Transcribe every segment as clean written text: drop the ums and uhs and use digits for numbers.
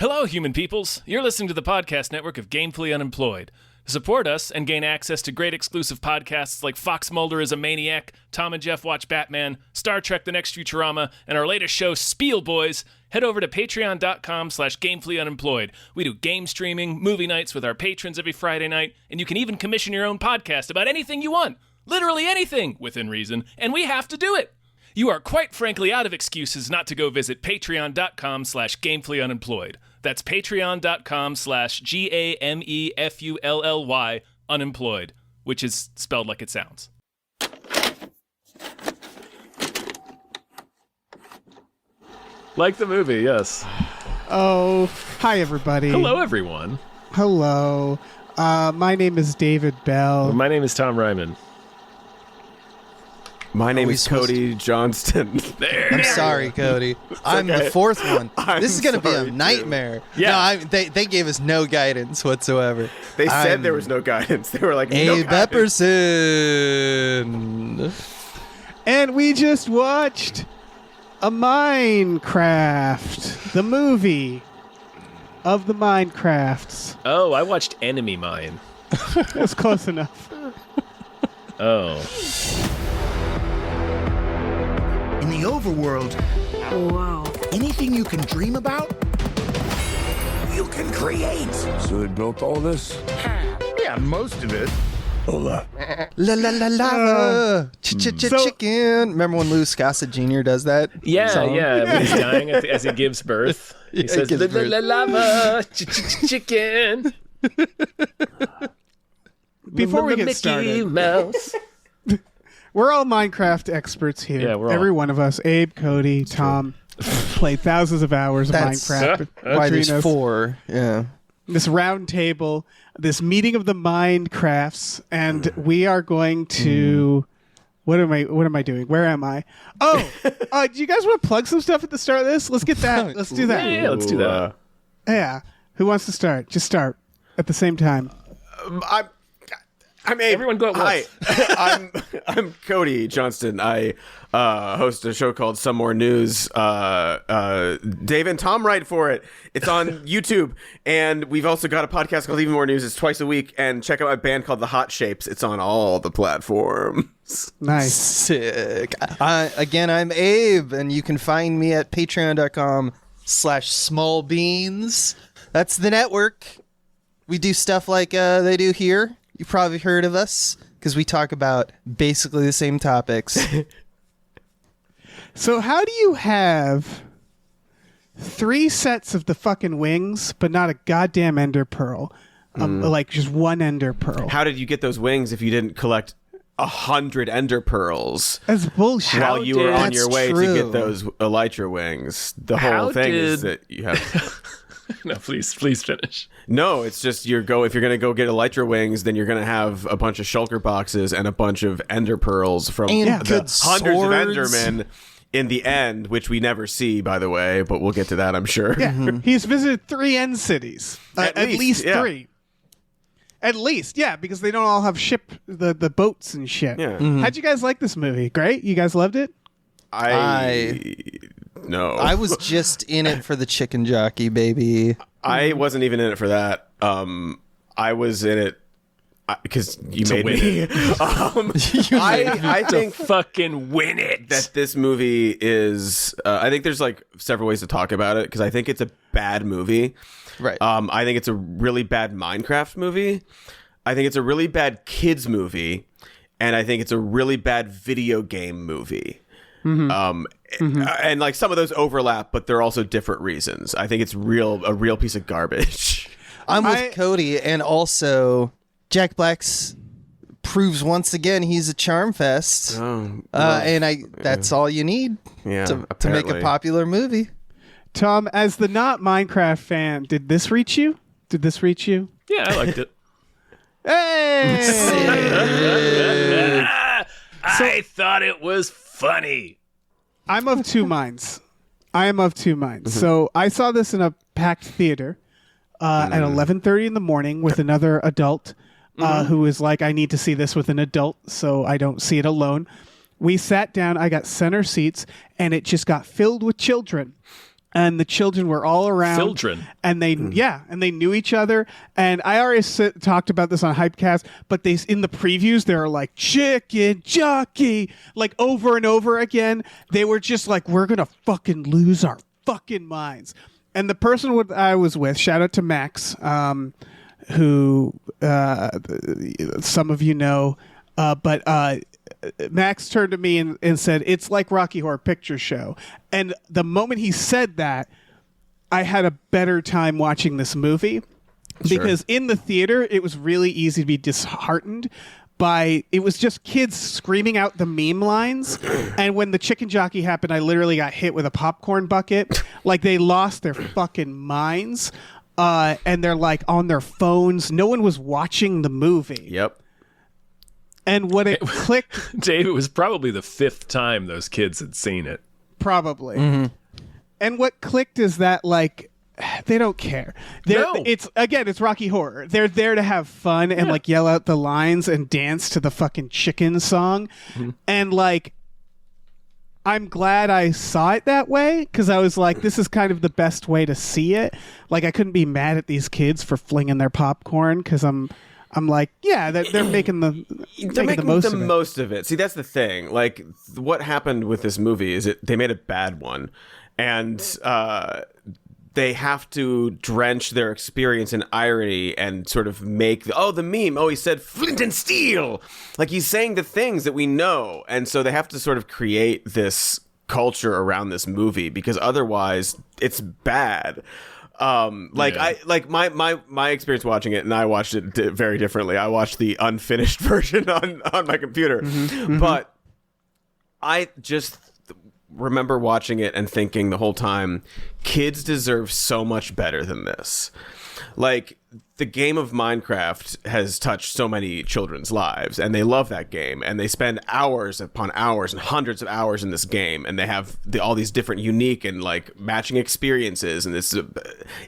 Hello, human peoples. You're listening to the podcast network of Gamefully Unemployed. To support us and gain access to great exclusive podcasts like Fox Mulder is a Maniac, Tom and Jeff Watch Batman, Star Trek The Next Futurama, and our latest show, Spiel Boys, head over to patreon.com/gamefullyunemployed. We do game streaming, movie nights with our patrons every Friday night, and you can even commission your own podcast about anything you want. Literally anything, within reason, and we have to do it. You are quite frankly out of excuses not to go visit patreon.com/gamefullyunemployed. That's patreon.com/GAMEFULLY unemployed, which is spelled like it sounds. Like the movie, yes. Oh, hi everybody. Hello, everyone. Hello. My name is David Bell. My name is Tom Ryman. My name is Cody Johnston. I'm sorry, Cody. I'm the fourth one. This is going to be a nightmare. Yeah. No, they gave us no guidance whatsoever. They said there was no guidance. They were like, no Abe guidance. Epperson. And we just watched a Minecraft, the movie of the Minecrafts. Oh, I watched Enemy Mine. That's close enough. Oh. In the overworld, Whoa. anything you can dream about, you can create. So they built all this? Yeah, most of it. Hola. La la la la. Chicken. Remember when Louis Gossett Jr. does that? Yeah, song? yeah. When he's dying as he gives birth, he Yeah, says, he gives birth. "La la lava, chicken." Before we get Mickey started, Mouse. we're all Minecraft experts here. Yeah, we're all. Every one of us. Abe, Cody, Tom, played thousands of hours of That's Minecraft. Why there's between us. 4. Yeah. This round table, this meeting of the Minecrafts, and we are going to. What am I doing? Where am I? Oh, do you guys want to plug some stuff at the start of this? Let's get that. Let's do that. Yeah, let's do that. Yeah. Who wants to start? Just start at the same time. I'm Abe. Everyone go at once. Hi. I'm Cody Johnston. I host a show called Some More News. Dave and Tom write for it. It's on YouTube. And we've also got a podcast called Even More News. It's twice a week. And check out my band called The Hot Shapes. It's on all the platforms. Nice. Sick. Again, I'm Abe, and you can find me at patreon.com/smallbeans. That's the network. We do stuff like they do here. You've probably heard of us because we talk about basically the same topics. So how do you have 3 sets of the fucking wings, but not a goddamn ender pearl? Like just one ender pearl. How did you get those wings if you didn't collect 100 ender pearls That's bullshit. while you were on That's your way true. to get those elytra wings? The How whole thing is did- that you have... No, please finish. No, it's just if you're gonna go get elytra wings, then you're gonna have a bunch of shulker boxes and a bunch of ender pearls from And the good hundreds of swords. endermen in the end, which we never see, by the way, but we'll get to that, I'm sure. Yeah. He's visited 3 end cities. At least yeah. 3. At least, yeah, because they don't all have the boats and shit. Yeah. How'd you guys like this movie? Great? You guys loved it? No. I was just in it for the chicken jockey, baby. I wasn't even in it for that. I was in it because you made me. I think Fucking win it. that this movie is I think there's like several ways to talk about it because I think it's a bad movie. Right. I think it's a really bad Minecraft movie. I think it's a really bad kids movie, and I think it's a really bad video game movie. And like some of those overlap, but they're also different reasons. I think it's a real piece of garbage. I'm with Cody, and also Jack Black's proves once again he's a charm fest. And that's all you need to make a popular movie. Tom, as the not Minecraft fan, did this reach you? Yeah, I liked it. Hey! I thought it was funny. I'm of 2 minds. So I saw this in a packed theater at 11:30 in the morning with another adult who was like, I need to see this with an adult so I don't see it alone. We sat down. I got center seats, and it just got filled with children. and the children were all around. Children. And they knew each other. And I already talked about this on Hypecast, but in the previews they're like chicken jockey, like over and over again. They were just like, we're gonna fucking lose our fucking minds. And the person I was with, shout out to Max, who some of you know, but Max turned to me and said, it's like Rocky Horror Picture Show. And the moment he said that, I had a better time watching this movie. Sure. Because in the theater, it was really easy to be disheartened by, it was just kids screaming out the meme lines. And when the chicken jockey happened, I literally got hit with a popcorn bucket. Like, they lost their fucking minds. And they're like on their phones. No one was watching the movie. Yep. And when it clicked... Dave, it was probably the 5th time those kids had seen it. Probably. Mm-hmm. And what clicked is that, like, they don't care. It's Rocky Horror. They're there to have fun and, like, yell out the lines and dance to the fucking chicken song. Mm-hmm. And, like, I'm glad I saw it that way, because I was like, this is kind of the best way to see it. Like, I couldn't be mad at these kids for flinging their popcorn, because I'm like, yeah, they're making the most of it. See, that's the thing. Like, what happened with this movie is they made a bad one, and they have to drench their experience in irony and sort of make the meme. Oh, he said flint and steel. Like, he's saying the things that we know, and so they have to sort of create this culture around this movie, because otherwise it's bad. My experience watching it, and I watched it very differently. I watched the unfinished version on my computer, but I just remember watching it and thinking the whole time, kids deserve so much better than this. Like, the game of Minecraft has touched so many children's lives, and they love that game, and they spend hours upon hours and hundreds of hours in this game, and they have all these different unique and, like, matching experiences, and this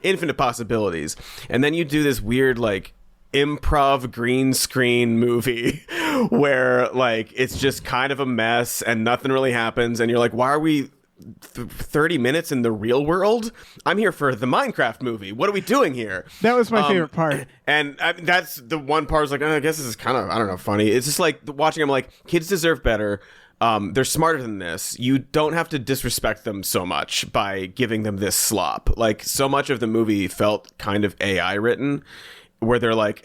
infinite possibilities. And then you do this weird, like, improv green screen movie where, like, it's just kind of a mess and nothing really happens, and you're like, why are we 30 minutes in the real world? I'm here for the Minecraft movie. What are we doing here? That was my favorite part. And that's the one part. I was like, I guess this is kind of, I don't know, funny. It's just like watching them, like, kids deserve better. They're smarter than this. You don't have to disrespect them so much by giving them this slop. Like, so much of the movie felt kind of AI written, where they're like,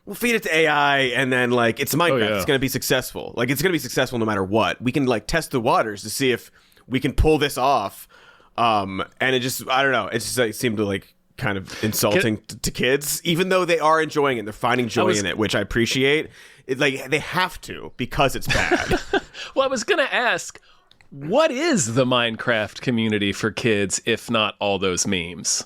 we'll feed it to AI, and then, like, it's Minecraft. It's going to be successful. Like, it's going to be successful no matter what. We can, like, test the waters to see if we can pull this off. And it just, I don't know. It just, like, seemed to, like, kind of insulting to kids, even though they are enjoying it. They're finding joy in it, which I appreciate. Like, they have to, because it's bad. Well, I was going to ask, what is the Minecraft community for kids, if not all those memes?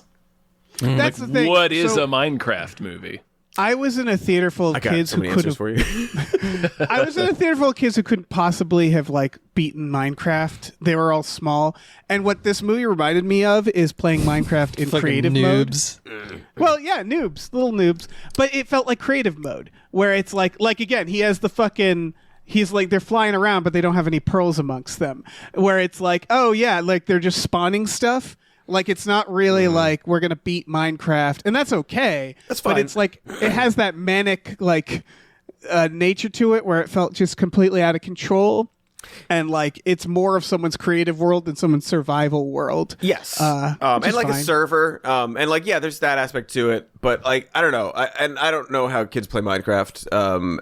That's the thing. What is a Minecraft movie? I was in a theater full of kids who couldn't. For you. I was in a theater full of kids who couldn't possibly have, like, beaten Minecraft. They were all small, and what this movie reminded me of is playing Minecraft in creative noobs. mode. Well, yeah, noobs, little noobs, but it felt like creative mode, where it's like again, he has the fucking. He's like, they're flying around, but they don't have any pearls amongst them. Where it's like, oh yeah, like they're just spawning stuff. Like, it's not really like we're gonna beat Minecraft, and that's okay. That's fine. But it's like it has that manic, like, nature to it, where it felt just completely out of control, and, like, it's more of someone's creative world than someone's survival world. Yes, and like fine. A server, and, like, yeah, there's that aspect to it. But, like, I don't know, I don't know how kids play Minecraft,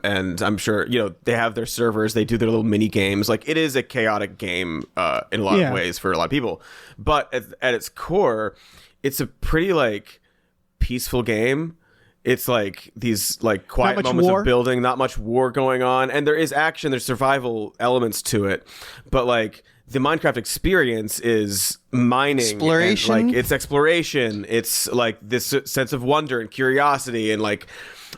and I'm sure, you know, they have their servers, they do their little mini games. Like, it is a chaotic game in a lot of ways for a lot of people. But at its core, it's a pretty, like, peaceful game. It's like these, like, quiet moments of building, not much war going on, and there is action, there's survival elements to it, but, like, the Minecraft experience is mining, exploration, and, like, it's exploration, it's like this sense of wonder and curiosity, and, like,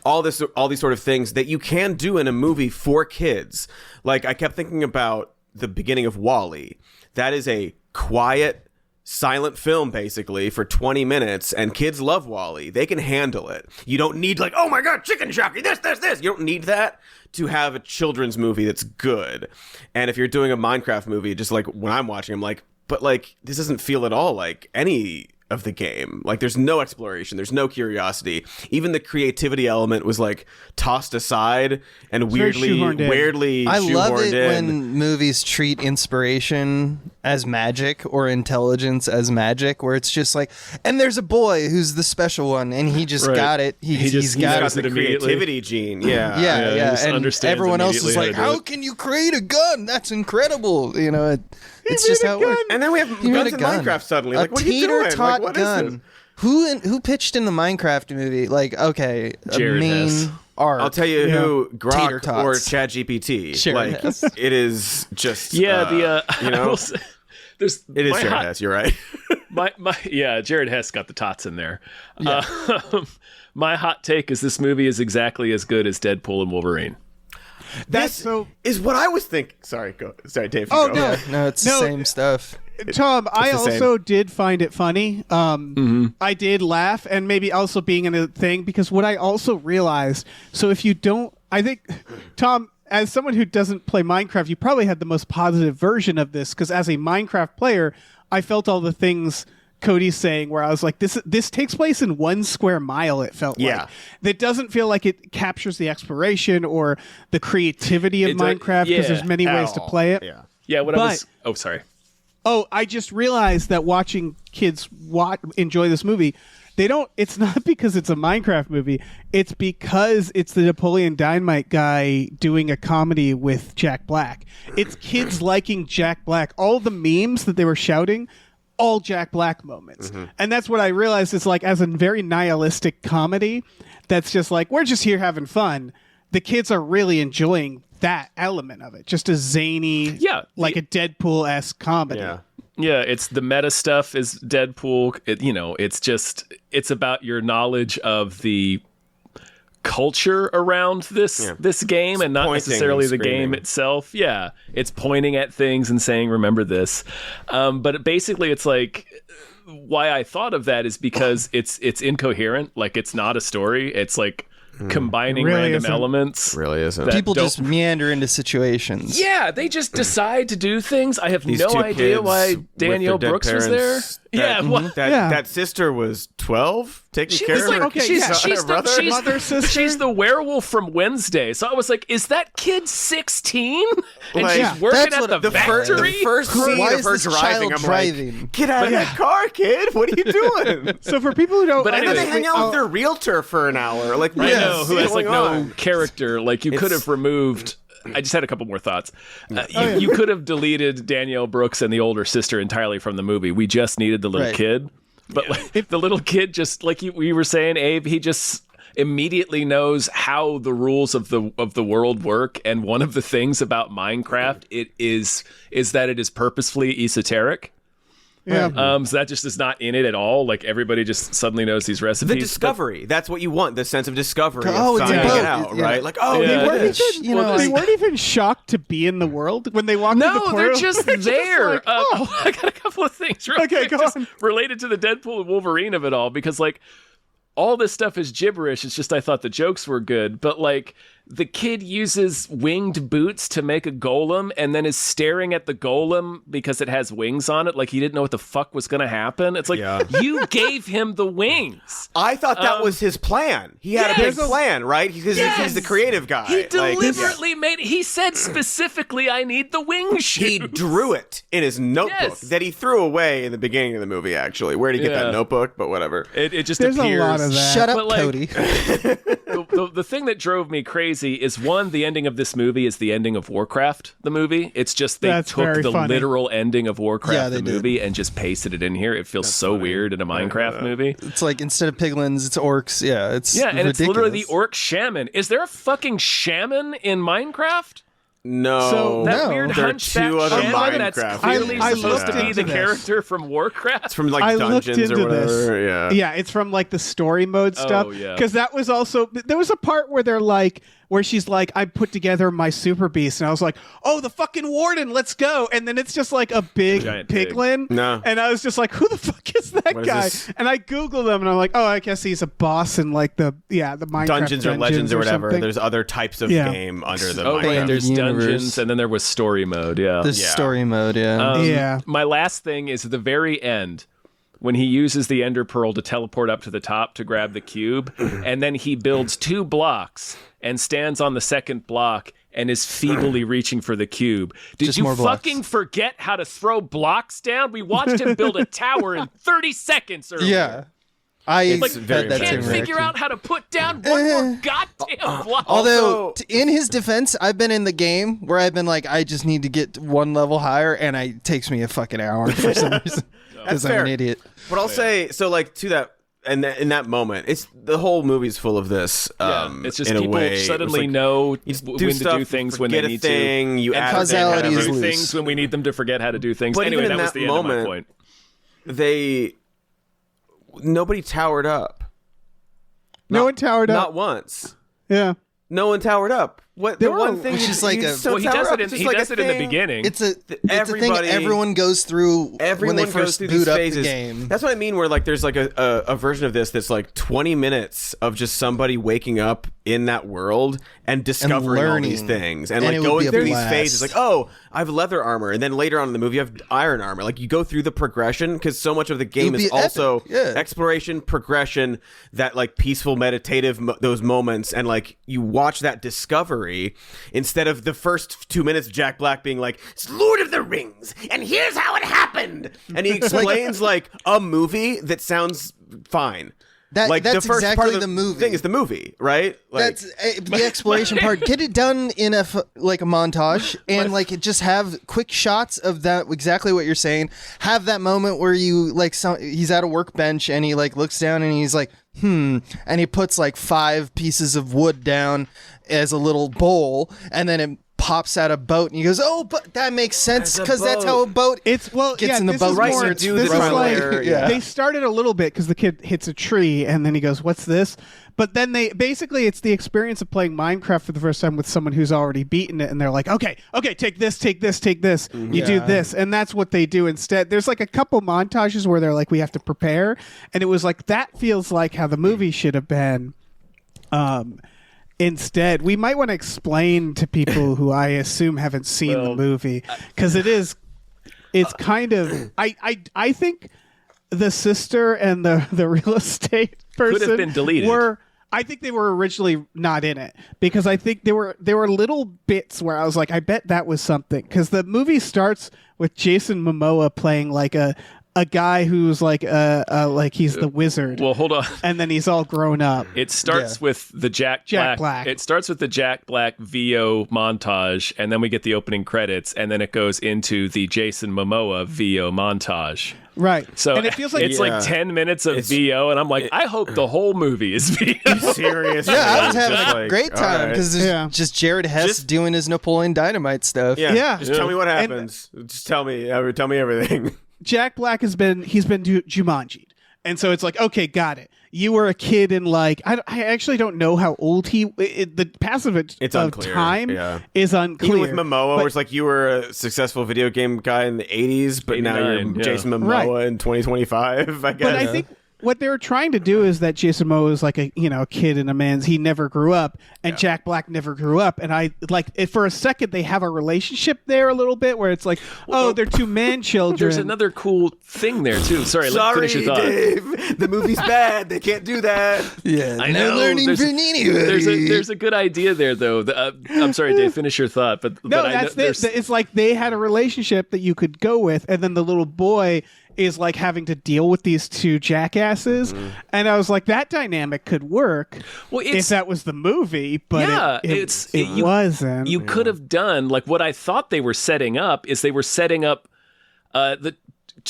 all these sort of things that you can do in a movie for kids. Like, I kept thinking about the beginning of WALL-E. That is a quiet, silent film, basically, for 20 minutes, and kids love WALL-E. They can handle it. You don't need, like, oh my god, chicken jockey, this. You don't need that to have a children's movie that's good. And if you're doing a Minecraft movie, just like when I'm watching, I'm like, but like this doesn't feel at all like any of the game. Like there's no exploration, there's no curiosity. Even the creativity element was like tossed aside and weirdly I love it in. when movies treat inspiration as magic or intelligence as magic, where it's just like, and there's a boy who's the special one and he just got it. He's got the creativity gene. Yeah. And everyone else is like, how can you create a gun? That's incredible. You know, it's just how it works. And then we have guns in Minecraft suddenly. Like, what are you doing? Like, what is this? Who pitched in the Minecraft movie? Like, okay, Jared main Hess. arc. I'll tell you who, Tater Grok tots. or ChatGPT. Sure, like, yes. it is just, you know, there's it is Jared Hess. You're right. Jared Hess got the tots in there. Yeah. My hot take is this movie is exactly as good as Deadpool and Wolverine. This is what I was thinking. Sorry, Dave. Oh, go. no. No, it's the same stuff. Tom, I the same. also did find it funny. I did laugh, and maybe also being in a thing, because what I also realized, so if you don't, I think, Tom, as someone who doesn't play Minecraft, you probably had the most positive version of this, because as a Minecraft player, I felt all the things Cody's saying, where I was like, this takes place in 1 square mile, it felt like. That doesn't feel like it captures the exploration or the creativity of Minecraft, because there's many ways to play it. I just realized that watching kids enjoy this movie, it's not because it's a Minecraft movie, it's because it's the Napoleon Dynamite guy doing a comedy with Jack Black. It's kids liking Jack Black. All the memes that they were shouting, all Jack Black moments. And that's what I realized is, like, as a very nihilistic comedy that's just like, we're just here having fun, the kids are really enjoying that element of it. Just a zany, like a Deadpool-esque comedy. Yeah, it's the meta stuff is Deadpool. It's about your knowledge of the culture around this game, and not necessarily the game itself. Yeah, it's pointing at things and saying, remember this. But basically it's like, why I thought of that is because it's incoherent. Like, it's not a story. It's like combining random elements. Really isn't. People just meander into situations. Yeah, they just decide to do things. I have no idea why Danielle Brooks was there. That sister was 12, taking care of her. She's the werewolf from Wednesday. So I was like, is that kid 16? And she's working at the factory? The first scene of her driving, I'm like, get out of that car, kid. What are you doing? So for people who don't... And then they hang out with their realtor for an hour. Like, I know, who has like no character. Like, you could have removed... I just had a couple more thoughts. You could have deleted Danielle Brooks and the older sister entirely from the movie. We just needed the little kid. But like, the little kid, just like we were saying, Abe, he just immediately knows how the rules of the world work. And one of the things about Minecraft is that it is purposefully esoteric. So that just is not in it at all. Like, everybody just suddenly knows these recipes. The discovery. That's what you want. The sense of discovery. Oh, it's finding it out, right? Like, they weren't even shocked to be in the world when they walked in the portal. No, they're just there. Like, I got a couple of things related to the Deadpool and Wolverine of it all, because like, all this stuff is gibberish. It's just I thought the jokes were good, but like, the kid uses winged boots to make a golem and then is staring at the golem because it has wings on it, like he didn't know what the fuck was going to happen. It's like, you gave him the wings. I thought that was his plan. He had a big plan, right? Because he's the creative guy. He deliberately made it. He said specifically, I need the wing shoes. He drew it in his notebook that he threw away in the beginning of the movie, actually. Where did he get that notebook? But whatever. It just There's appears. a lot of that. Shut up, Cody. The thing that drove me crazy is, one, the ending of this movie is the ending of Warcraft, the movie. It's just they took the literal ending of Warcraft, the movie, and just pasted it in here. It feels so weird in a Minecraft movie. It's like, instead of piglins, it's orcs. Yeah, it's and ridiculous. it's literally the orc shaman. Is there a fucking shaman in Minecraft? No. So that weird there are hunchback two other shaman Minecraft. that's clearly supposed to be the character from Warcraft. It's from like I Dungeons looked into or whatever. this. Yeah, it's from like the story mode stuff. Yeah. Because that was also, there was a part where they're like, where she's like, I put together my super beast, and I was like, oh, the fucking warden, let's go. And then it's just like a big Giant pig. piglin. No. And I was just like, who the fuck is that What is guy? this? And I Googled him, and I'm like, oh, I guess he's a boss in like the Minecraft Dungeons or Legends or whatever. something. There's other types of Yeah. game under the Oh, Minecraft. right. There's universe. dungeons, and then there was story mode. Yeah. The story mode, yeah. Yeah. My last thing is at the very end when he uses the Ender Pearl to teleport up to the top to grab the cube, and then he builds 2 blocks and stands on the second block and is feebly reaching for the cube. Did Just you more blocks. fucking forget how to throw blocks down? We watched him build a tower in 30 seconds earlier. Yeah. I It's had very that Can't same figure reaction. out how to put down one more goddamn block. Although, Also- in his defense, I've been in the game where I've been like, I just need to get one level higher, and it takes me a fucking hour for some reason. Because I'm fair. an idiot. But I'll say, so like to that, and in that moment, it's the whole movie's full of this. It's just in people a way. suddenly It's like, know you just when do to stuff, do things when they forget a need thing, to. you and add causality forget how is to do loose. things when we need them to forget how to do things. But Anyway, even in that was that the end of my moment, point. Nobody towered up. No one towered up. Not once. Yeah. No one towered up. What the were- one thing? which you- is like you a- just don't Well, he tower does up. it in, It's just he like does a it in the thing. beginning. It's a thing Everybody- everyone goes through Everyone when they goes first through boot these up phases. the game. That's what I mean. Where like there's like a version of this that's like 20 minutes of just somebody waking up in that world and discovering all these learning. things and And like it would going be a through these blast. phases. Like, oh, I have leather armor, and then later on in the movie, you have iron armor. Like you go through the progression because so much of the game It'd is be epic, also yeah. exploration, progression, that like peaceful, meditative those moments, and like you watch that discovery instead of the first 2 minutes of Jack Black being like, "It's Lord of the Rings, and here's how it happened," and he explains like a movie that sounds fine. Like that's the first exactly part of the movie. thing is the movie, right? Like, That's the exploration part. Get it done in a montage, and like it just have quick shots of that. Exactly what you're saying. Have that moment where you like he's at a workbench and he like looks down and he's like, and he puts like 5 pieces of wood down as a little bowl, and then it pops out a boat, and he goes, "Oh, but that makes sense because that's how a boat It's gets in the this boat." is Right, more- you do this the is trial like- and error, yeah. They started a little bit because the kid hits a tree and then he goes, "What's this?" But then basically it's the experience of playing Minecraft for the first time with someone who's already beaten it, and they're like, "Okay, take this, take this, take this. You do this," and that's what they do instead. There's like a couple montages where they're like, "We have to prepare," and it was like that feels like how the movie should have been. Instead, we might want to explain to people who I assume haven't seen the movie, because it's kind of I think the sister and the real estate person have been deleted. I think they were originally not in it, because I think there were little bits where I was like, I bet that was something, because the movie starts with Jason Momoa playing like a guy who's like he's the wizard. Well, hold on. And then he's all grown up. It starts with the Jack Black. It starts with the Jack Black VO montage, and then we get the opening credits, and then it goes into the Jason Momoa VO montage. Right. So and it feels like it's like 10 minutes of VO, and I'm like, I hope the whole movie is VO. serious. Yeah, I was having Just a like, great all time right. because there's just Jared Hess doing his Napoleon Dynamite stuff. Yeah. Just Yeah. tell me what And- happens. Just tell me everything. Jack Black he's been Jumanji'd. And so it's like, okay, got it. You were a kid in like I actually don't know how old the passage It's of unclear. time Yeah. is unclear. Even with Momoa, where it's like you were a successful video game guy in the 80s, but now you're 89, yeah. Jason Momoa Right. in 2025, I guess. But I think what they were trying to do is that Jason Momoa is like a kid in a man's. He never grew up, and Jack Black never grew up. And I like it for a second. They have a relationship there a little bit where it's like, they're two man children. There's another cool thing there, too. Sorry, let me Sorry, finish your thought. Dave. The movie's bad. They can't do that. Yeah, I no know. learning There's- for anybody. There's a good idea there, though. I'm sorry, Dave, finish your thought. But No, but that's I know, it. It's like they had a relationship that you could go with, and then the little boy is like having to deal with these two jackasses. And I was like, that dynamic could work if that was the movie, but Yeah, it wasn't. You could have done like what I thought they were setting up is they were setting up the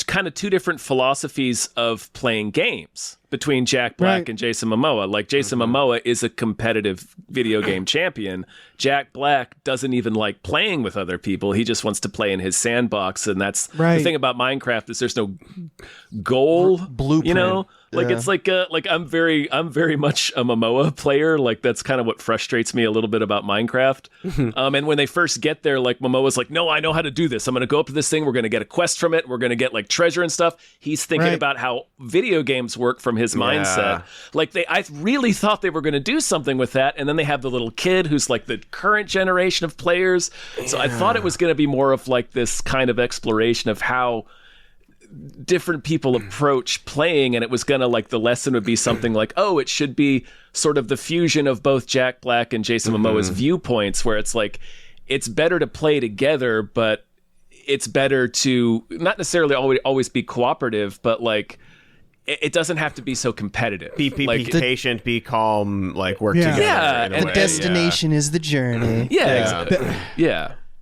kind of two different philosophies of playing games between Jack Black Right. and Jason Momoa. Like, Jason Momoa is a competitive video game champion. Jack Black doesn't even like playing with other people. He just wants to play in his sandbox. And that's the thing about Minecraft is there's no goal Blueprint. You know? Like, Yeah. it's like I'm very much a Momoa player. Like, that's kind of what frustrates me a little bit about Minecraft. And when they first get there, like, Momoa's like, no, I know how to do this. I'm going to go up to this thing. We're going to get a quest from it. We're going to get like treasure and stuff. He's thinking about how video games work from his mindset. Like, I really thought they were going to do something with that. And then they have the little kid who's like the current generation of players. So I thought it was going to be more of like this kind of exploration of how different people approach playing, and it was gonna like the lesson would be something like, oh, it should be sort of the fusion of both Jack Black and Jason Momoa's viewpoints, where it's like it's better to play together, but it's better to not necessarily always be cooperative, but like it doesn't have to be so competitive. Be like, patient, be calm, like work Yeah. together. Yeah, in a and The way. destination is the journey. yeah.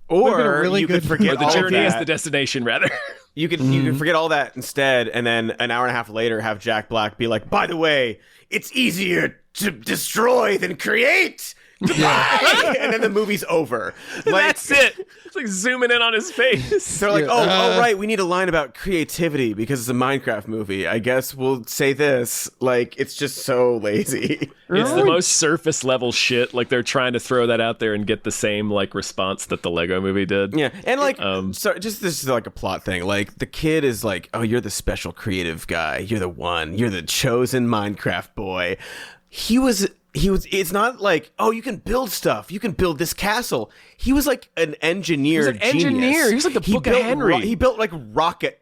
Would've been a Or really you could good- forget Or the all journey of is that. the destination, rather. You could forget all that instead, and then an hour and a half later have Jack Black be like, by the way, it's easier to destroy than create. Goodbye! And then the movie's over. Like, That's it. It's like zooming in on his face. they're like, oh, right, we need a line about creativity because it's a Minecraft movie. I guess we'll say this. Like, it's just so lazy. It's the most surface level shit. Like, they're trying to throw that out there and get the same like response that the Lego movie did. Yeah, and like, so just this is like a plot thing. Like, the kid is like, "Oh, you're the special creative guy. You're the one. You're the chosen Minecraft boy." He was. It's not like, "Oh, you can build stuff. You can build this castle." He was like an engineer. He was an engineer. He was like the Book of Henry. He built like rocket.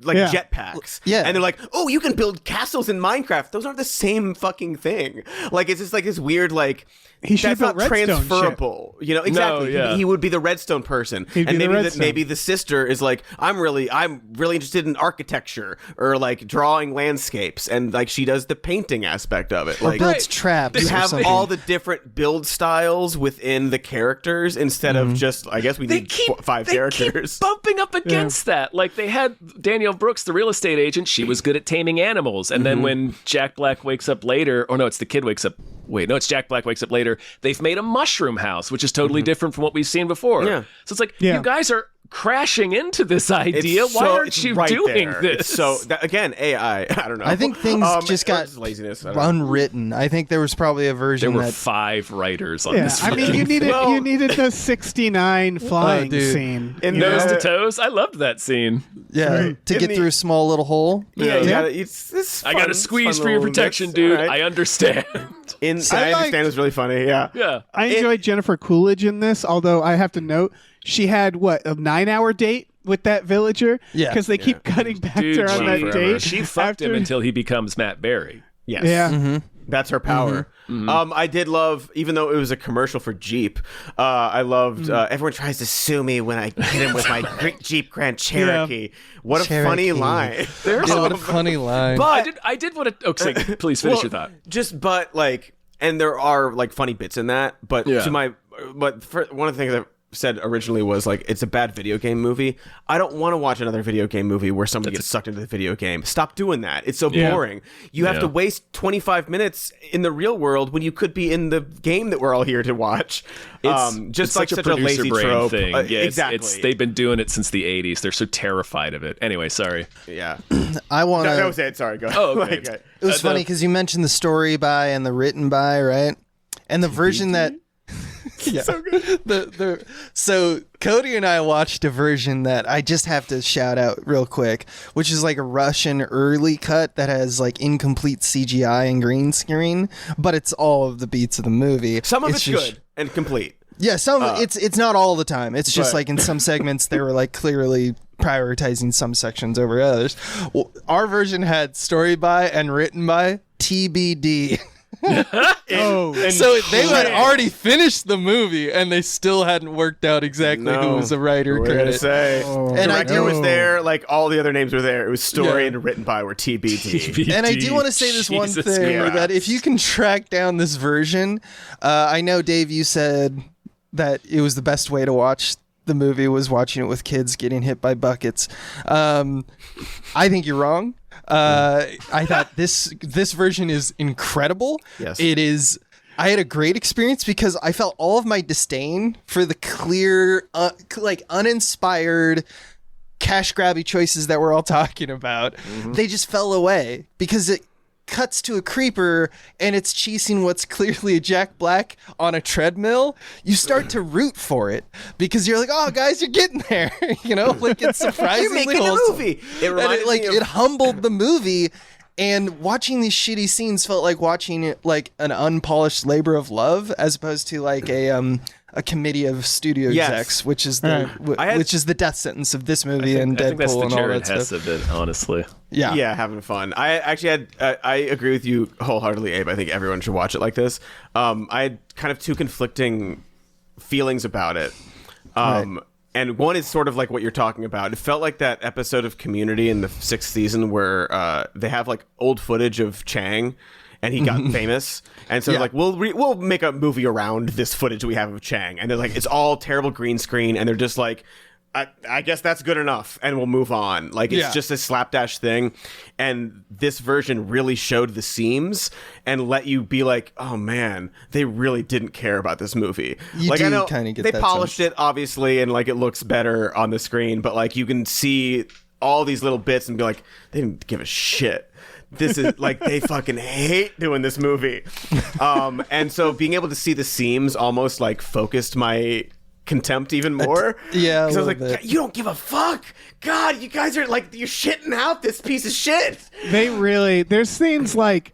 Like Yeah. jetpacks. Yeah. And they're like, "Oh, you can build castles in Minecraft." Those aren't the same fucking thing. Like, it's just like this weird, like, He should've that's not built redstone transferable. You know, exactly. yeah. He would be the redstone person. He'd be And the maybe redstone. maybe the sister is like, I'm really interested in architecture or like drawing landscapes, and like she does the painting aspect of it. Or Like, builds traps you or have something. all the different build styles within the characters instead of just, I guess we need five characters. Keep bumping up against that. Like, they had Danielle Brooks, the real estate agent. She was good at taming animals. And then when Jack Black wakes up later, or no, it's the kid wakes up. Wait, no, it's Jack Black wakes up later. They've made a mushroom house, which is totally different from what we've seen before. Yeah. So it's like, Yeah. you guys are crashing into this idea. Why aren't it's you right doing there. this? It's so again, AI. I don't know. I think things just or got laziness. I don't know. unwritten. I think there was probably a There version were that 5 writers on Yeah, this. I mean, fucking you needed the 69 flying dude. scene. In you know? Nose to toes. I loved that scene. to get through a small little hole. Yeah, you Yeah. gotta, it's I got to fun- squeeze fun for your little protection, mix. dude. All right. I understand. I I like- understand it was really funny. Yeah. Yeah. I enjoyed Jennifer Coolidge in this, although I have to note she had a 9-hour date with that villager. Yeah. Because they keep cutting back Dude, to her on she- that forever. date. She fucked him after- until he becomes Matt Berry. Yes. Yeah. That's her power. I did love, even though it was a commercial for Jeep, I loved, everyone tries to sue me when I hit him with my great Jeep Grand Cherokee. What a funny Cherokee. line. Dude, what a funny line. But, I did want to. Okay, please finish well, your thought. but like, and there are like funny bits in that, but Yeah. one of the things I said originally was like, it's a bad video game movie. I don't want to watch another video game movie where somebody gets sucked into the video game. Stop doing that. It's so Yeah. boring. You have Yeah. to waste 25 minutes in the real world when you could be in the game that we're all here to watch. Just It's like such such a a producer lazy brain trope. thing. Yeah, exactly. they've been doing it since the 80s. They're so terrified of it. Anyway, sorry. yeah. I want That to. was it. Sorry. Go. Oh, okay. Like, It was funny because you mentioned the story by and the written by, right? And the version that. Yeah. So good. So Cody and I watched a version that I just have to shout out real quick, which is like a Russian early cut that has like incomplete CGI and green screen, but it's all of the beats of the movie. some of it's just- good and complete. Yeah, it's not all the time. It's just but- like in some segments they were like clearly prioritizing some sections over others. Well, our version had story by and written by TBD. Oh, So they had already finished the movie and they still hadn't worked out exactly who was the writer We're gonna credit. say And I director do- was there, like all the other names were there. It was story Yeah. and written by were TBD. And I do want to say this one Jesus thing, Christ. that if you can track down this version, I know, Dave, you said that it was the best way to watch the movie was watching it with kids getting hit by buckets. I think you're wrong. I thought this version is incredible. Yes. It is. I had a great experience because I felt all of my disdain for the clear, uninspired, cash grabby choices that we're all talking about. Mm-hmm. They just fell away because it cuts to a creeper and it's chasing what's clearly a Jack Black on a treadmill. You start to root for it because you're like, oh guys, you're getting there. It's surprisingly you're making a movie. It humbled the movie. And watching these shitty scenes felt like watching it like an unpolished labor of love, as opposed to like a committee of studio execs, which is the death sentence of this movie and Deadpool that's the and all Jared that Hess stuff. of it, honestly. Yeah, having fun. I actually had. I agree with you wholeheartedly, Abe. I think everyone should watch it like this. I had kind of two conflicting feelings about it. Right. And one is sort of like what you're talking about. It felt like that episode of Community in the 6th season where they have like old footage of Chang and he got famous. And so they're like, we'll make a movie around this footage we have of Chang. And they're like, it's all terrible green screen. And they're just like, I guess that's good enough and we'll move on. Like, it's just a slapdash thing. And this version really showed the seams and let you be like, oh man, they really didn't care about this movie. You like, do I know kind of get they that polished sense. it, obviously, and like it looks better on the screen, but like you can see all these little bits and be like, they didn't give a shit. This is like, they fucking hate doing this movie. And so being able to see the seams almost like focused my contempt even more. Yeah, because I was like, you don't give a fuck. God, you guys are like, you're shitting out this piece of shit. There's scenes like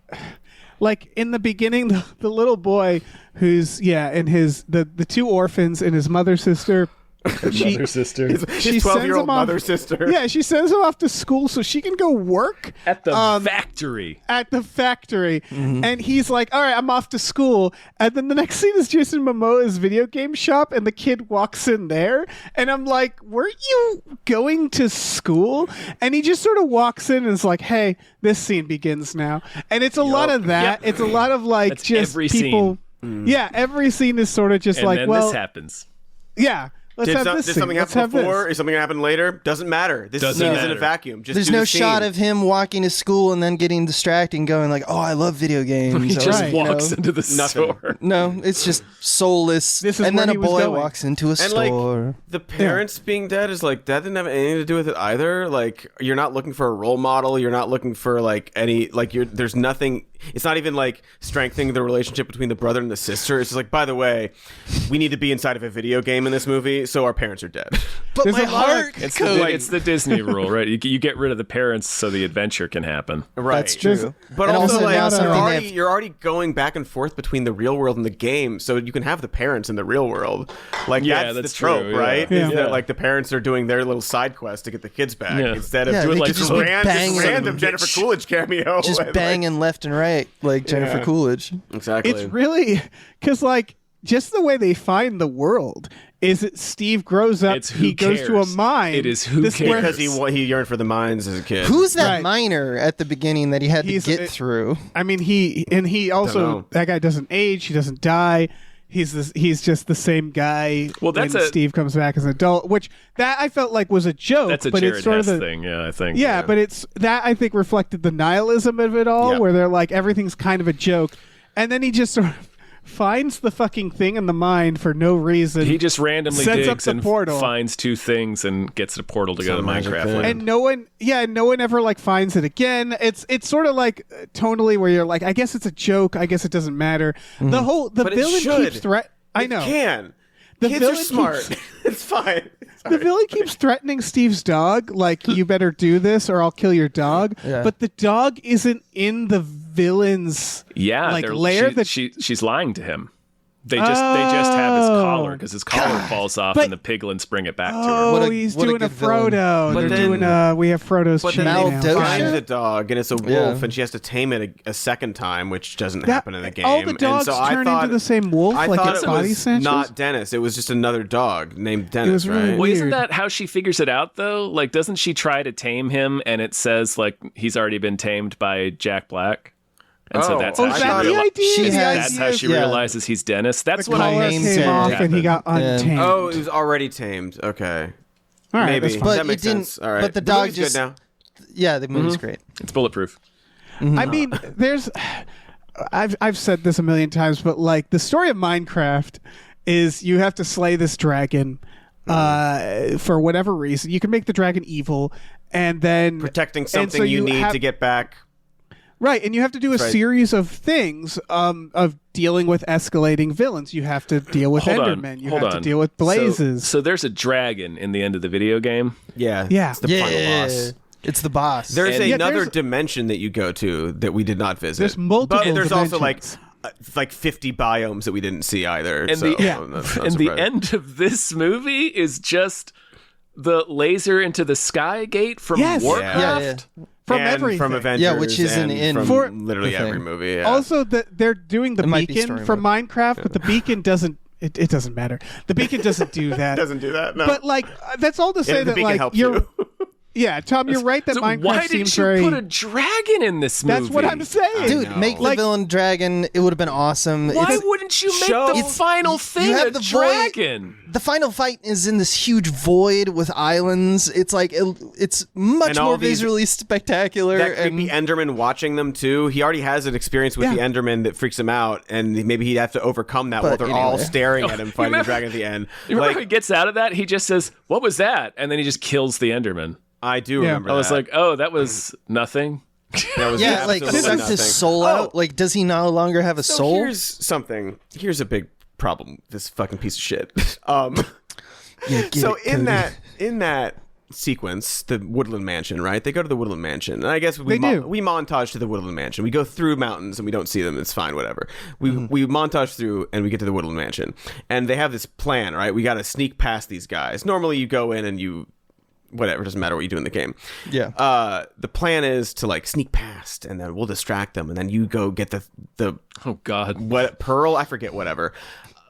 in the beginning, the little boy who's and the two orphans and his mother sister. His 12-year-old mother sister. Yeah, she sends him off to school so she can go work at the factory. And he's like, all right, I'm off to school. And then the next scene is Jason Momoa's video game shop and the kid walks in there. And I'm like, weren't you going to school? And he just sort of walks in and is like, hey, this scene begins now. And it's a lot of that. It's a lot of like That's just every people. Scene. Yeah, every scene is sort of just and like, then well, this happens. Yeah. Did something happen before? Is something going to happen later? Doesn't matter. This scene is in a vacuum. Just There's no shot of him walking to school and then getting distracted and going like, oh, I love video games. He just walks into the store. No, it's just soulless. And then a boy walks into a store. Like, the parents being dead is like, that didn't have anything to do with it either. Like, you're not looking for a role model. You're not looking for like any, like there's nothing. It's not even like strengthening the relationship between the brother and the sister. It's just like, by the way, we need to be inside of a video game in this movie, so our parents are dead. But There's my a lot heart. It's the Disney rule, right? You get rid of the parents so the adventure can happen. Right. That's true. But And also, now like, something you're already going back and forth between the real world and the game, so you can have the parents in the real world. Like, that's the trope, true, right? yeah. Is that like the parents are doing their little side quest to get the kids back instead of Yeah, doing they like could just just be random banging. Jennifer Coolidge cameo. Just and, banging left and right like Jennifer Coolidge. Exactly. It's really because like just the way they find the world is that Steve grows up. It's who he goes to a cares. mine. It is who cares. because he yearned for the mines as a kid. Who's that Right. miner at the beginning that he had to get through? I mean, he also that guy doesn't age. He doesn't die. He's just the same guy. Well, that's when Steve comes back as an adult, which that I felt like was a joke. That's a but Jared it's sort Hess of thing, I think. Yeah, but it's that I think reflected the nihilism of it all, where they're like everything's kind of a joke, and then he just sort of finds the fucking thing in the mine for no reason. He just randomly sets up digs the and portal. finds two things and gets the portal to go to Minecraft land. And no one ever like finds it again. It's sort of like tonally where you're like, I guess it's a joke. I guess it doesn't matter. The But it villain should. keeps threat. I know. It can. The Kids are villain smart. keeps- It's fine. The villain keeps threatening Steve's dog, like, you better do this or I'll kill your dog. Yeah. But the dog isn't in the villain's like lair. She's lying to him. They just have his collar because his collar falls off But- and the piglins bring it back to her. Oh, What he's a doing a good villain. Frodo. But They're then- doing we have Frodo's But chain then now. they Maldosha? find the dog, and it's a wolf, Yeah. and she has to tame it a second time, which doesn't That- happen in the game. all the And dogs so I turn thought, into the same wolf, I like thought it's it body was snatchers? not Dennis. It was just another dog named Dennis, was really right? Well, isn't weird. that how she figures it out, though? Like, doesn't she try to tame him, and it says, like, he's already been tamed by Jack Black? And so that's Oh, how is she that the realizes. idea? She The has- That's idea how is she yeah. realizes he's Dennis. That's the what I collar named came it. off and he got untamed. Oh, it was already tamed. Okay. All right, Maybe. that's fine. But that makes it didn't- sense. All right. but the dog movie's just- good now. the movie's great. It's bulletproof. I mean, I've said this a million times, but like the story of Minecraft is you have to slay this dragon for whatever reason. You can make the dragon evil, and then protecting something you need to get back. Right, and you have to do a series of things of dealing with escalating villains. You have to deal with Endermen. You have to deal with blazes. So there's a dragon in the end of the video game. Yeah. It's the final boss. It's the boss. There's another dimension that you go to that we did not visit. There's multiple But there's also dimensions. like 50 biomes that we didn't see either. And the end of this movie is just the laser into the sky gate from Warcraft. Yeah. From everything. From Avengers, which is from literally every movie. Yeah. Also, they're doing the beacon from Minecraft, but the beacon doesn't. It doesn't matter. The beacon doesn't do that. Doesn't do that. No. But like, that's all to say the that beacon like helps you're. you. Yeah, Tom, you're right that So Minecraft why seems did you very. put a dragon in this movie? That's what I'm saying, Dude, make the villain dragon. It would have been awesome. Why wouldn't you make the final thing have a the dragon? The final fight is in this huge void with islands. It's like it's much more visually spectacular. That creepy Enderman watching them too. He already has an experience with the Enderman that freaks him out, and maybe he'd have to overcome that while they're all staring at him fighting the dragon at the end. You remember how he gets out of that? He just says, "What was that?" And then he just kills the Enderman. I do remember that. I was like, oh, that was nothing. That was like sucked his soul out. Like, does he no longer have a soul? Here's a big problem. This fucking piece of shit. In that sequence, the Woodland Mansion, right? They go to the Woodland Mansion, and I guess we montage to the Woodland Mansion. We go through mountains and we don't see them. It's fine, whatever. We montage through and we get to the Woodland Mansion, and they have this plan, right? We got to sneak past these guys. Normally, you go in and you. Whatever, doesn't matter what you do in the game. Yeah. The plan is to like sneak past, and then we'll distract them, and then you go get the oh god, what pearl? I forget, whatever.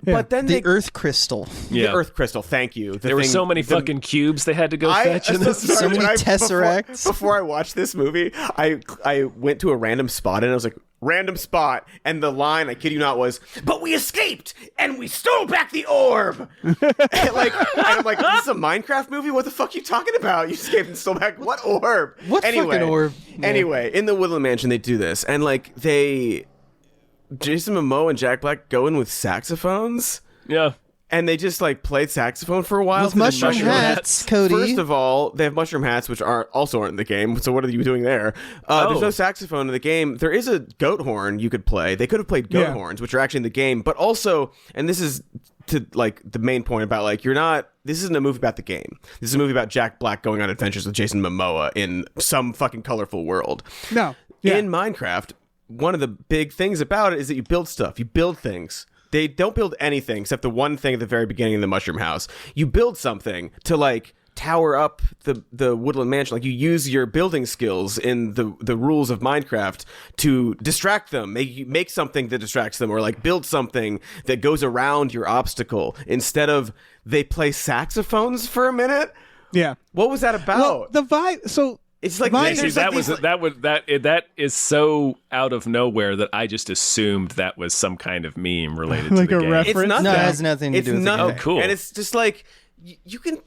Yeah. But then the Earth Crystal. The Earth Crystal. Thank you. There were so many fucking cubes they had to go fetch. So many tesseracts. Before I watched this movie, I went to a random spot, and I was like, random spot, and the line, I kid you not, was, "But we escaped and we stole back the orb." and I'm like, this is a Minecraft movie? What the fuck are you talking about? You escaped and stole back what orb? What fucking orb? Yeah. Anyway, in the Woodland Mansion, they do this, and like Jason Momoa and Jack Black go in with saxophones. Yeah. And they just like played saxophone for a while. With mushroom hats, Cody. First of all, they have mushroom hats, which also aren't in the game. So what are you doing there? There's no saxophone in the game. There is a goat horn you could play. They could have played goat horns, which are actually in the game. But also, and this is to like the main point about like this isn't a movie about the game. This is a movie about Jack Black going on adventures with Jason Momoa in some fucking colorful world. No. Yeah. In Minecraft, one of the big things about it is that you build stuff. You build things. They don't build anything except the one thing at the very beginning of the mushroom house. You build something to like tower up the Woodland Mansion. Like you use your building skills in the rules of Minecraft to distract them. Make something that distracts them, or like build something that goes around your obstacle. Instead of they play saxophones for a minute. Yeah. What was that about? Well, the vibe. So. It's like that is so out of nowhere that I just assumed that was some kind of meme related like to the a game. reference. It's nothing. No, it has nothing to do with the game. Oh, cool. And it's just like you can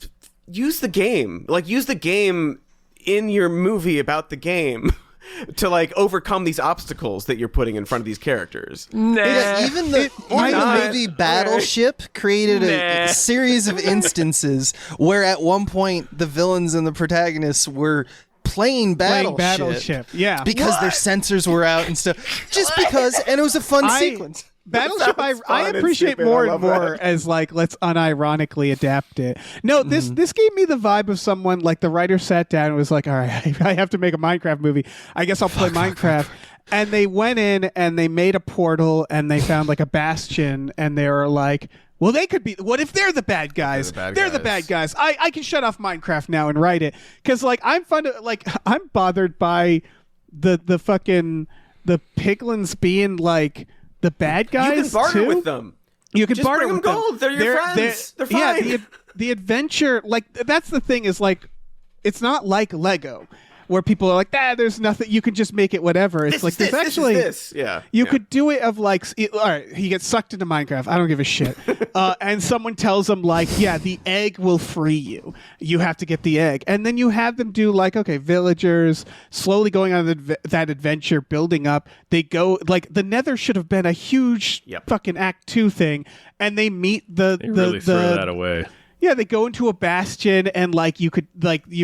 use the game, use the game in your movie about the game to like overcome these obstacles that you're putting in front of these characters. Yeah, even the movie Battleship created a series of instances where at one point the villains and the protagonists were playing Battleship. Yeah. Because their sensors were out and stuff. Just because, and it was a fun sequence. Battleship, I appreciate more and more as like, let's unironically adapt it. No, this gave me the vibe of someone like the writer sat down and was like, all right, I have to make a Minecraft movie. I guess I'll play Minecraft. And they went in and they made a portal and they found like a bastion and they were like, well, they could be. What if they're the bad guys? They're the bad guys. I can shut off Minecraft now and write it because like I'm bothered by the fucking the piglins being like the bad guys. You can barter too. with them. You can just barter bring with them gold. They're your friends. They're fine. Yeah, the adventure, like that's the thing is like it's not like Lego. where people are like, there's nothing, you can just make it whatever. It's like, there's actually this. Yeah. You could do it of like, all right, he gets sucked into Minecraft. I don't give a shit. And someone tells him like, yeah, the egg will free you. You have to get the egg. And then you have them do like, okay, villagers slowly going on that adventure, building up. They go like the Nether should have been a huge fucking Act 2 thing. And they meet they really throw that away. Yeah, they go into a bastion and like you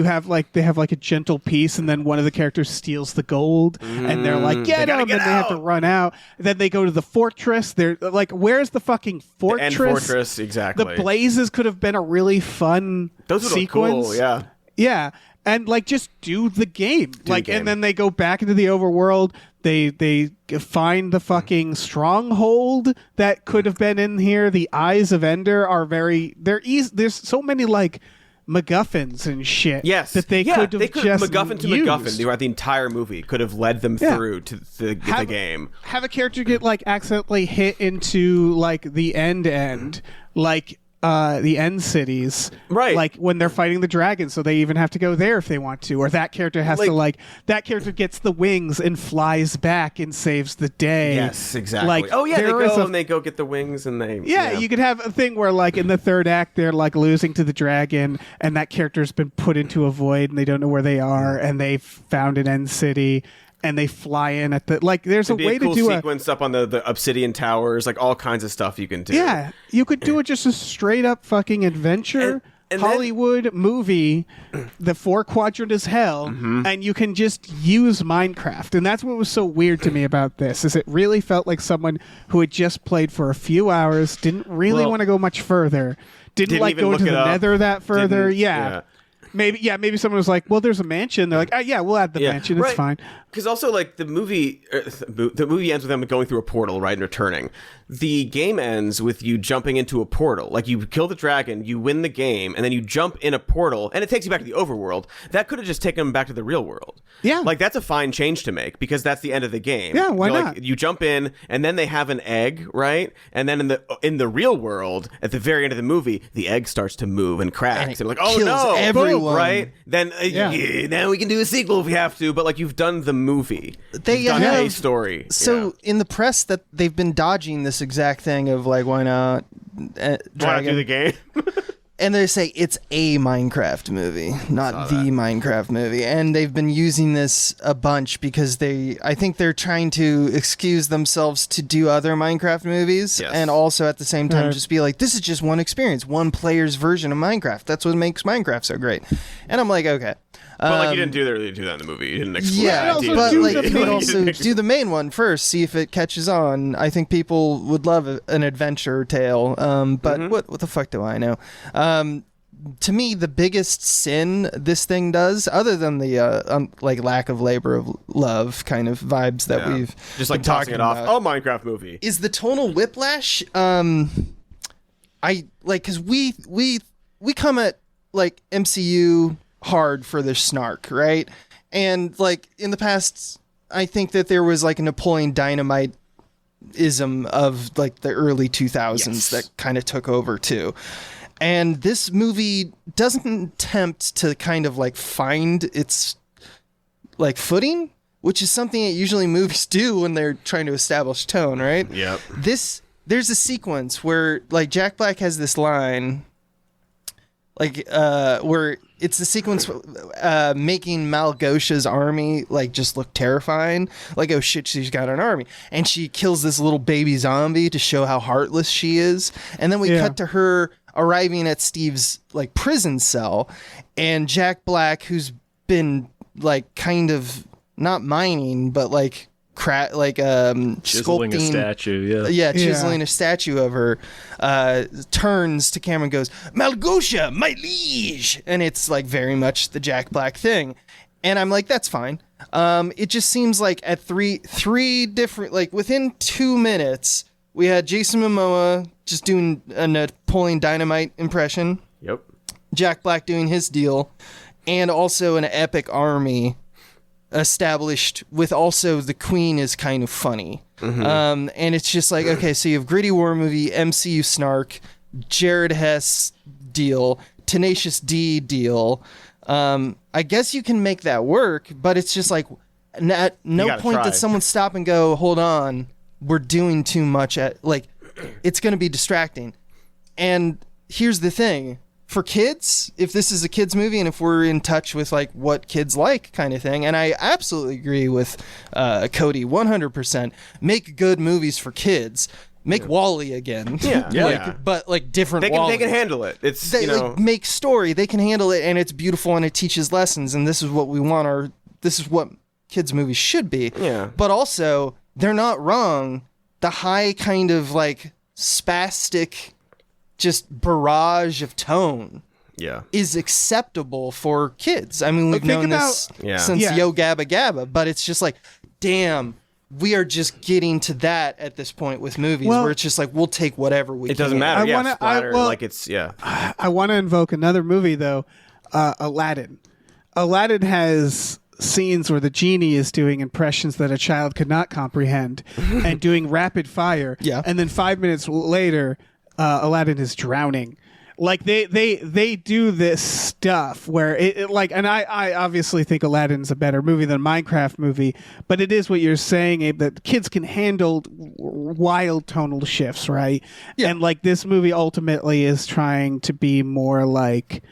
have a gentle peace, and then one of the characters steals the gold and they're like, get him, and they have to run out. Then they go to the fortress. They're like, where's the fucking fortress? The end fortress, exactly. The blazes could have been a really fun sequence. Cool, yeah. Yeah. And like just do the game. And then they go back into the overworld. They find the fucking stronghold that could have been in here. The Eyes of Ender are there's so many like MacGuffins and shit. Yes, that they could have just MacGuffin to used. MacGuffin throughout the entire movie could have led them through to the game. Have a character get like accidentally hit into like the end like. The end cities, right? Like when they're fighting the dragons, so they even have to go there if they want to. Or that character has to that character gets the wings and flies back and saves the day. Yes, exactly. Like, they go get the wings and they. Yeah, you could have a thing where like in the third act they're like losing to the dragon, and that character's been put into a void and they don't know where they are, and they found an end city. And they fly in at the like. There's a way to do a sequence up on the obsidian towers, like all kinds of stuff you can do. Yeah, you could do it just a straight up fucking adventure and Hollywood movie. The 4 quadrant is hell, and you can just use Minecraft. And that's what was so weird to me about this. Is it really felt like someone who had just played for a few hours, didn't really want to go much further, didn't like go to the Nether that further. Maybe someone was like, well, there's a mansion. They're like, we'll add the mansion. It's fine. Because also, like, the movie ends with them going through a portal, right, and returning. The game ends with you jumping into a portal. Like, you kill the dragon, you win the game, and then you jump in a portal, and it takes you back to the overworld. That could have just taken them back to the real world. Yeah. Like, that's a fine change to make, because that's the end of the game. Yeah, why not? Like, you jump in, and then they have an egg, right? And then in the real world, at the very end of the movie, the egg starts to move and cracks. And like, oh no! Everyone. Right? Then now we can do a sequel if we have to, but like you've done the movie. You've done a story. So in the press that they've been dodging this exact thing of like, why not why not do the game? And they say it's a Minecraft movie, not the Minecraft movie. And they've been using this a bunch because I think they're trying to excuse themselves to do other Minecraft movies. Yes. And also at the same time just be like, this is just one experience, one player's version of Minecraft. That's what makes Minecraft so great. And I'm like, okay. But like you didn't do that in the movie. You didn't explore. Yeah, but like you could also do the main one first, see if it catches on. I think people would love an adventure tale. But what the fuck do I know? To me, the biggest sin this thing does, other than the like lack of labor of love kind of vibes that we've just like been tossing talking it off. about, Oh, Minecraft movie is the tonal whiplash. I like because we come at like MCU hard for their snark, right? And like in the past, I think that there was like a Napoleon Dynamite ism of like the early 2000s that kind of took over too. And this movie doesn't attempt to kind of like find its like footing, which is something that usually movies do when they're trying to establish tone, right? Yep. There's a sequence where like Jack Black has this line like where it's the sequence making Malgosha's army like just look terrifying. Like, oh shit, she's got an army. And she kills this little baby zombie to show how heartless she is. And then we cut to her arriving at Steve's like prison cell, and Jack Black, who's been like kind of not mining, but like chiseling sculpting a statue, chiseling a statue of her, turns to camera and goes, "Malgosha, my liege," and it's like very much the Jack Black thing, and I'm like, that's fine. It just seems like at three different, like within 2 minutes, we had Jason Momoa just doing a Napoleon Dynamite impression. Yep. Jack Black doing his deal, and also an epic army established with also the Queen is kind of funny. And it's just like, okay, so you have gritty war movie, MCU snark, Jared Hess deal, Tenacious D deal. I I guess you can make that work, but it's just like at no point did someone stop and go, hold on, we're doing too much it's going to be distracting. And here's the thing. For kids, if this is a kids movie and if we're in touch with like what kids like kind of thing, and I absolutely agree with Cody 100%, make good movies for kids. Make WALL-E again. But like different WALL-E. They can handle it. It's like, make story. They can handle it, and it's beautiful, and it teaches lessons, and this is what we want this is what kids movies should be. Yeah. But also, they're not wrong. The high kind of like spastic just barrage of tone is acceptable for kids. I mean, we've known this since Yo Gabba Gabba, but it's just like, damn, we are just getting to that at this point with movies where it's just like, we'll take whatever we can. It doesn't matter. I want to invoke another movie, though, Aladdin. Aladdin has scenes where the genie is doing impressions that a child could not comprehend and doing rapid fire. Yeah. And then 5 minutes later, Aladdin is drowning. Like they do this stuff where it like, and I obviously think Aladdin's a better movie than a Minecraft movie, but it is what you're saying, Abe, that kids can handle wild tonal shifts, right? Yeah. And like this movie ultimately is trying to be more like,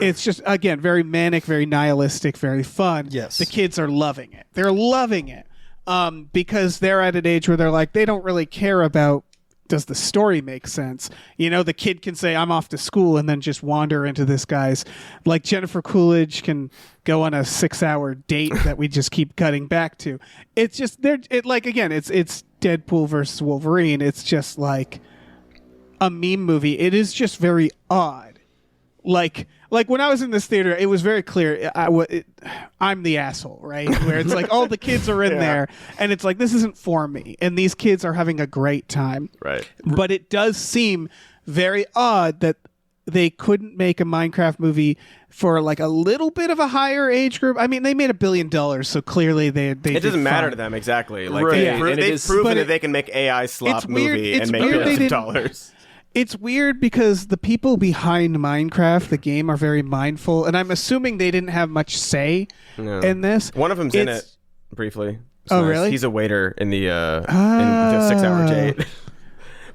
it's just, again, very manic, very nihilistic, very fun. Yes. The kids are loving it. They're loving it because they're at an age where they're like, they don't really care about, does the story make sense? You know, the kid can say, I'm off to school, and then just wander into this guy's, like Jennifer Coolidge can go on a 6-hour date that we just keep cutting back to. It's just, it's Deadpool versus Wolverine. It's just like a meme movie. It is just very odd. Like when I was in this theater, it was very clear I'm the asshole, right? Where it's like all the kids are in there, and it's like, this isn't for me, and these kids are having a great time. Right. But it does seem very odd that they couldn't make a Minecraft movie for like a little bit of a higher age group. I mean, they made $1 billion, so clearly they it doesn't matter to them exactly. Like they've proven that they can make AI slop movie and make billions of dollars. It's weird because the people behind Minecraft, the game, are very mindful, and I'm assuming they didn't have much say in this. One of them's in it briefly. So really? He's a waiter in the 6-hour date.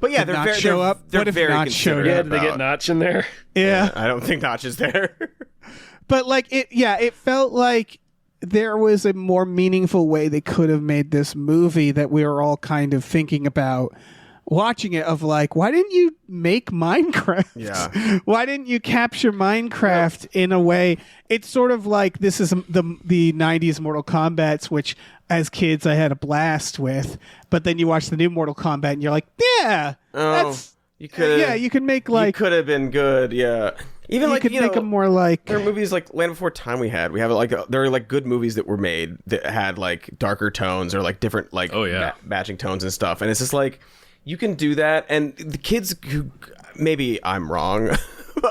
But yeah, they're very show up. They're what if very Notch showed Yeah, up? did they get Notch in there? Yeah. I don't think Notch is there. But like it felt like there was a more meaningful way they could have made this movie that we were all kind of thinking about watching it, of like, why didn't you make Minecraft? Yeah. Why didn't you capture Minecraft in a way? It's sort of like, this is the 90s Mortal Kombats, which as kids I had a blast with, but then you watch the new Mortal Kombat and you're like, you could make like, you could have been good. Yeah. Even you like, could make them more like, there are movies like Land Before Time we have like there are like good movies that were made that had like darker tones or like different like matching tones and stuff, and it's just like, you can do that, and the kids who, maybe I'm wrong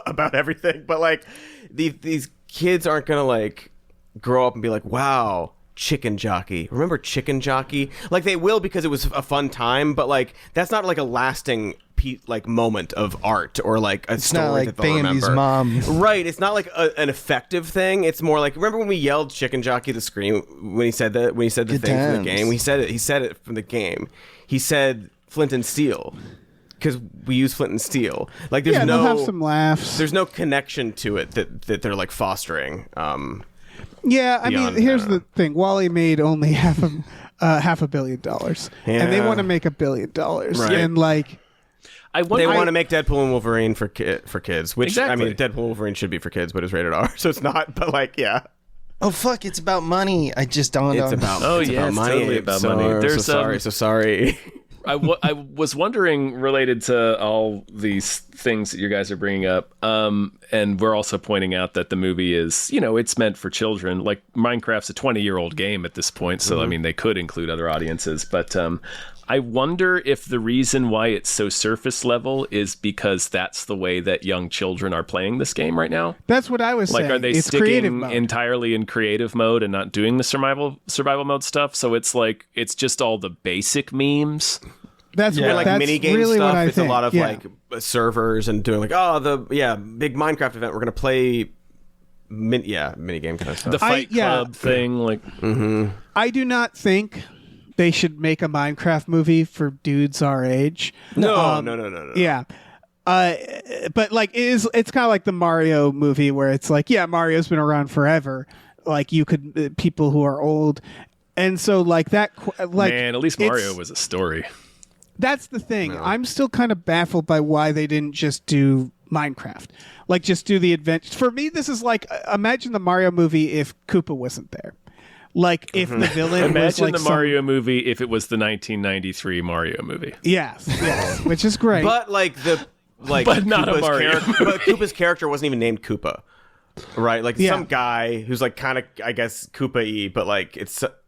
about everything, but like these kids aren't gonna like grow up and be like, wow, Chicken Jockey. Remember Chicken Jockey? Like they will, because it was a fun time, but like that's not like a lasting like moment of art or like a story not like that they'll Bambi's remember. mom. Right. It's not like an effective thing. It's more like, remember when we yelled Chicken Jockey at the screen when he said the Good thing times. from the game? He said it from the game. He said Flint and Steel, because we use Flint and Steel. Like there's they'll have some laughs. There's no connection to it that they're like fostering. Yeah, I mean, here's the thing: WALL-E made only $500 million, and they want to make $1 billion, Right. and like, they want to make Deadpool and Wolverine for kids, which I mean, Deadpool and Wolverine should be for kids, but it's rated R, so it's not. But like, yeah. Oh fuck! It's about money. I just dawned on. It's about money. Totally about money. There's so sorry. I was wondering, related to all these things that you guys are bringing up, and we're also pointing out that the movie is, it's meant for children. Like Minecraft's a 20-year-old game at this point, so I mean they could include other audiences. But I wonder if the reason why it's so surface level is because that's the way that young children are playing this game right now. That's what I was saying. Like, are they sticking entirely in creative mode and not doing the survival mode stuff? So it's like, it's just all the basic memes. That's like mini game really stuff. What it's a lot of like servers and doing like, big Minecraft event. We're gonna play mini game kind of stuff. The Fight Club thing, like. I do not think they should make a Minecraft movie for dudes our age. No. Yeah. But like it's kind of like the Mario movie where it's like, yeah, Mario's been around forever. Like you could people who are old, and so like that. Like, man, at least Mario was a story. That's the thing. No. I'm still kind of baffled by why they didn't just do Minecraft. Like just do the adventure. For me, this is like imagine the Mario movie if Koopa wasn't there. Like if the villain imagine was like the Mario movie if it was the 1993 Mario movie. Yes, which is great. But but not Koopa's a Mario. But Koopa's character wasn't even named Koopa, right? Like some guy who's like kind of I guess Koopa-y, but like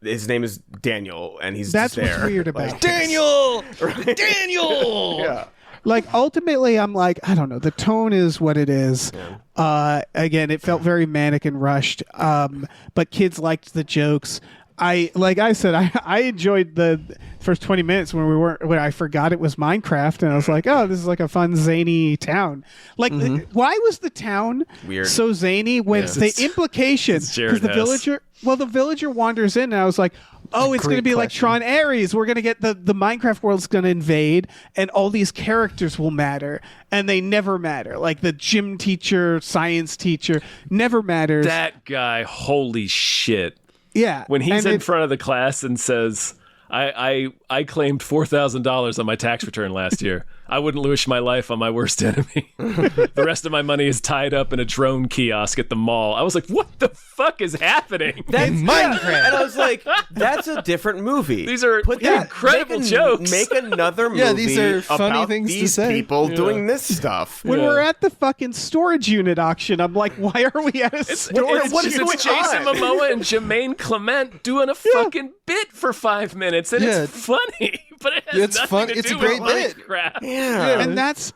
his name is Daniel, and he's that's just there. What's weird about Daniel. Right? Daniel. Yeah. Like ultimately, I'm like I don't know. The tone is what it is. Yeah. Again, it felt very manic and rushed. But kids liked the jokes. Like I said, I enjoyed the first 20 minutes when I forgot it was Minecraft, and I was like, oh, this is like a fun zany town. Like, why was the town weird so zany when the implication because the villager wanders in, and I was like, oh, it's going to be like Tron Ares. We're going to get the Minecraft world's going to invade, and all these characters will matter, and they never matter. Like the gym teacher, science teacher, never matters. That guy, holy shit. Yeah. When he's in front of the class and says, I claimed $4,000 on my tax return last year. I wouldn't wish my life on my worst enemy. The rest of my money is tied up in a drone kiosk at the mall. I was like, what the fuck is happening? That's Minecraft. And I was like, that's a different movie. These are incredible jokes. Make another movie these are funny about things these to say. people doing this stuff. When we're at the fucking storage unit auction, I'm like, why are we at a storage unit? It's Jason Momoa and Jermaine Clement doing a fucking bit for 5 minutes, and it's funny. But it has nothing to do it's a with great bit. Minecraft. Yeah. And that's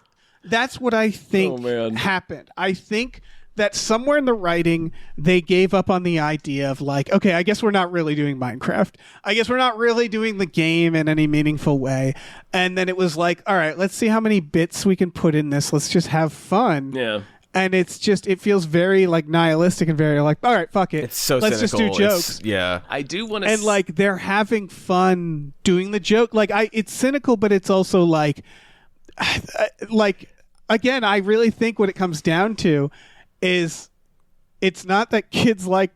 what I think happened. I think that somewhere in the writing they gave up on the idea of like, okay, I guess we're not really doing Minecraft. I guess we're not really doing the game in any meaningful way. And then it was like, all right, let's see how many bits we can put in this. Let's just have fun. Yeah. And it feels very like nihilistic and very like, all right, fuck it. It's so let's cynical. just do jokes. I do want to. And like they're having fun doing the joke. Like it's cynical, but it's also like again, I really think what it comes down to is it's not that kids like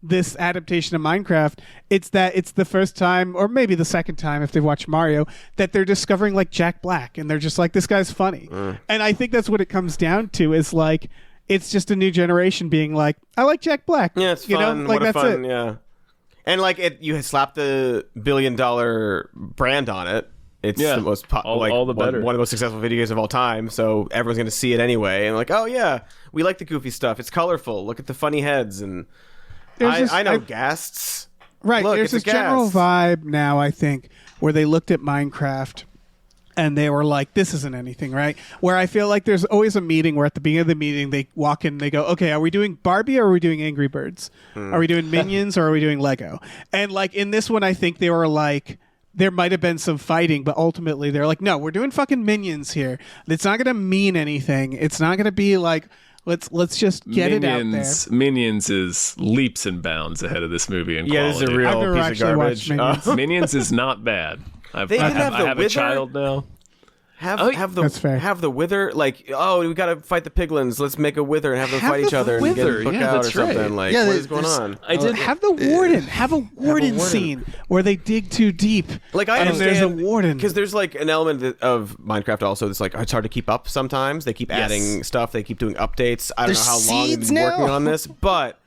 this adaptation of Minecraft, it's that it's the first time, or maybe the second time if they've watched Mario, that they're discovering like Jack Black, and they're just like, this guy's funny. And I think that's what it comes down to, is like, it's just a new generation being like, I like Jack Black. Yeah, it's fun. Like, what a that's fun, it. yeah. And like you slap the $1 billion brand on it. It's the most all the better. One of the most successful video games of all time, so everyone's going to see it anyway. And like, oh yeah, we like the goofy stuff. It's colorful. Look at the funny heads. And I know ghasts. Right. Look, there's it's this general vibe now, I think, where they looked at Minecraft and they were like, this isn't anything, right? Where I feel like there's always a meeting where at the beginning of the meeting they walk in and they go, okay, are we doing Barbie or are we doing Angry Birds? Are we doing Minions or are we doing Lego? And like in this one, I think they were like, there might have been some fighting, but ultimately they're like, no, we're doing fucking Minions here. It's not going to mean anything. It's not going to be like, let's just get it out there. Minions is leaps and bounds ahead of this movie in quality. This is a real I've never piece of actually garbage. watched Minions. Minions is not bad. I have a child now. Have the Wither, like, oh, we gotta fight the piglins. Let's make a Wither and have them fight each other and get a book out or something. Like, what is going on? I did have the warden. Have a warden scene where they dig too deep. Like, I understand, there's a warden because there's like an element of Minecraft also that's like it's hard to keep up sometimes. They keep adding stuff. They keep doing updates. I don't know how long they've been working on this, but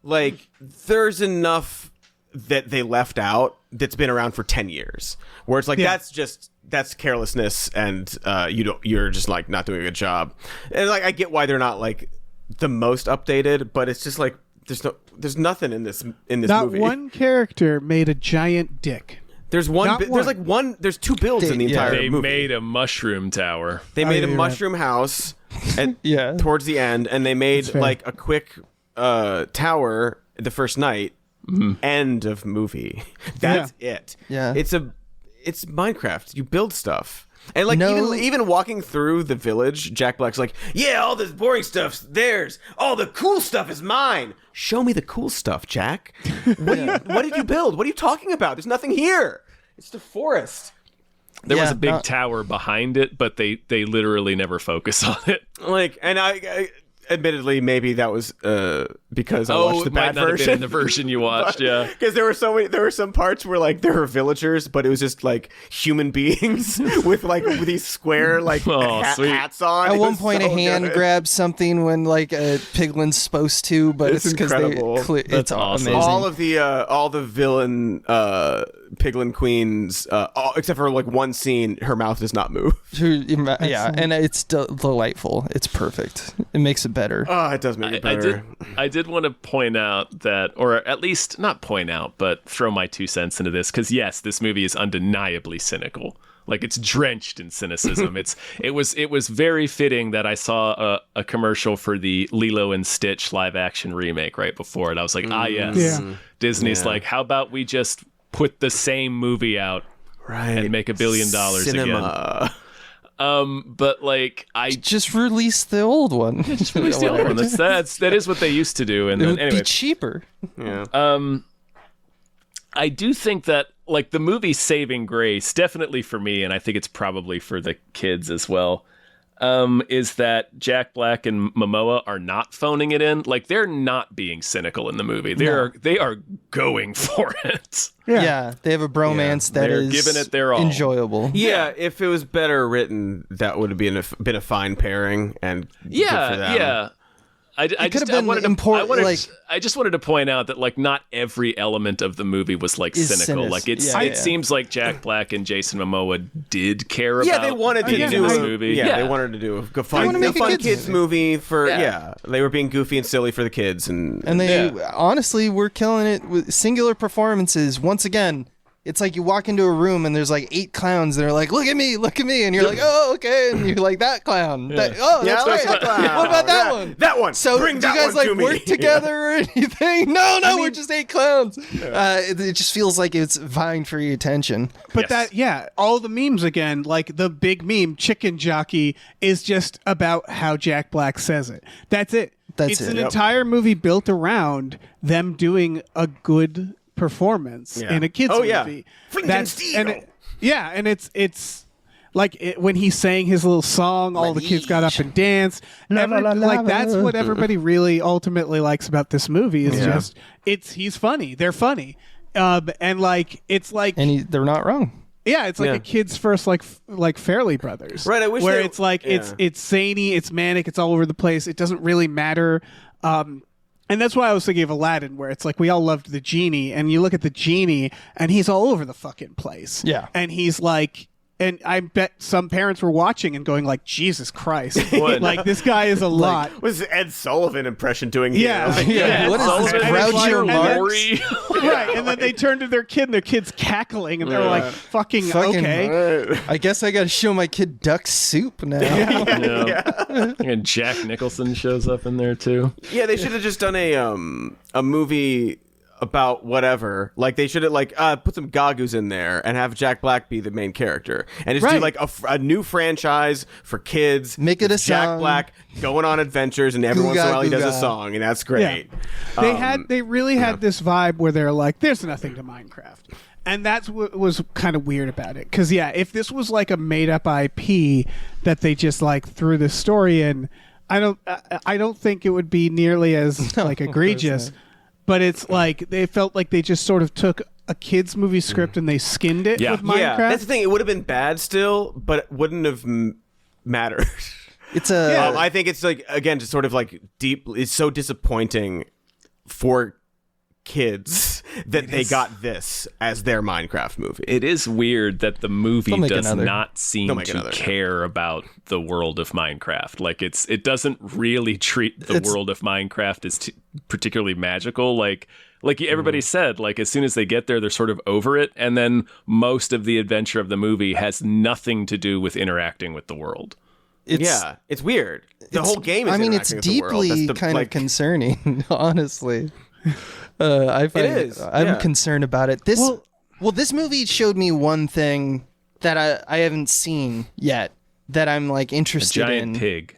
like there's enough that they left out that's been around for 10 years where it's like that's carelessness, and you're just like not doing a good job. And like I get why they're not like the most updated, but it's just like there's nothing in this movie. Not one character made a giant dick. There's there's two builds in the entire movie. They made a mushroom tower. They made a mushroom house and towards the end, and they made like a quick tower the first night. End of movie. That's it. Yeah. It's Minecraft. You build stuff. And like No. even walking through the village, Jack Black's like, yeah, all this boring stuff's theirs. All the cool stuff is mine. Show me the cool stuff, Jack. What did you build? What are you talking about? There's nothing here. It's the forest. There was a big tower behind it, but they literally never focus on it. Like, and I admittedly, maybe that was because I watched the bad might not version. have been in the version you watched, yeah. Because there were some parts where like there were villagers, but it was just like human beings with these square hats on. At It one was point, so a hand good. grabs something when like a piglin's supposed to, but it's because incredible. it's awesome. amazing. All the villain piglin queens, except for like one scene, her mouth does not move. Yeah, and it's delightful. It's perfect. It makes it better. Oh, it does make it better. I did want to point out that, or at least not point out, but throw my 2 cents into this, because yes, this movie is undeniably cynical. Like, it's drenched in cynicism. It was very fitting that I saw a commercial for the Lilo and Stitch live action remake right before it. I was like, yes. Yeah. Disney's like, how about we just put the same movie out and make $1 billion Cinema. again? But like, I just release the old one. just released the old one. That is what they used to do. And It then would anyway, be cheaper. Yeah. I do think that like the movie saving grace, definitely for me, and I think it's probably for the kids as well, is that Jack Black and Momoa are not phoning it in. Like, they're not being cynical in the movie. They are going for it. Yeah, they have a bromance that They're is giving it their all. enjoyable. Yeah, if it was better written, that would have been a fine pairing. And good for them. Yeah. I could have been important. I just wanted to point out that like not every element of the movie was like Is cynical. Like it seems like Jack Black and Jason Momoa did care about. Yeah, they wanted to being do in this a movie. Yeah, they wanted to do a fun kids movie for They were being goofy and silly for the kids, and they honestly were killing it with singular performances. Once again, it's like you walk into a room and there's like 8 clowns that are like, look at me, and you're like, oh, okay, and you're like, that clown. That's right. that clown. What about that one? That one. So Bring do you that guys one like to me. work together or anything? No, we're just 8 clowns. It just feels like it's vying for your attention. But all the memes again, like the big meme, Chicken Jockey, is just about how Jack Black says it. That's it. It's an entire movie built around them doing a good performance in a kids movie. And it's like when he sang his little song, all the kids got up and danced. That's what everybody really ultimately likes about this movie is just he's funny. They're funny. And like it's like they're not wrong. Yeah, it's like a kid's first like Fairly Brothers. Right, I wish where it's like it's zany, it's manic, it's all over the place. It doesn't really matter. And that's why I was thinking of Aladdin, where it's like we all loved the genie, and you look at the genie, and he's all over the fucking place. Yeah. And he's like, and I bet some parents were watching and going like, Jesus Christ. Like, this guy is a lot. What is Ed Sullivan impression doing Yeah. here? What is this? Groucho Marx? Right, and then they turn to their kid, and their kid's cackling, and they're like, fucking okay. I guess I got to show my kid duck soup now. And Jack Nicholson shows up in there too. Yeah, they should have just done a movie about whatever. Like, they should have put some gagoos in there and have Jack Black be the main character, and just do like a new franchise for kids. Make it a Jack song. Black going on adventures, and every once in a while he does a song, and that's great. They really had this vibe where they're like, there's nothing to Minecraft. And that's what was kind of weird about it. Because, if this was like a made-up IP that they just like threw this story in, I don't think it would be nearly as like egregious. But it's like they felt like they just sort of took a kids movie script and they skinned it with Minecraft. Yeah, that's the thing. It would have been bad still, but it wouldn't have mattered. It's I think it's like, again, just sort of like deep. It's so disappointing for kids that they got this as their Minecraft movie. It is weird that the movie does not seem to care about the world of Minecraft. Like, it doesn't really treat the world of Minecraft as particularly magical. Like everybody said, like, as soon as they get there, they're sort of over it, and then most of the adventure of the movie has nothing to do with interacting with the world. It's weird. The whole game is it's deeply kind of concerning, honestly. I find I'm concerned about it. This movie showed me one thing that I haven't seen yet that I'm like interested in. A giant pig.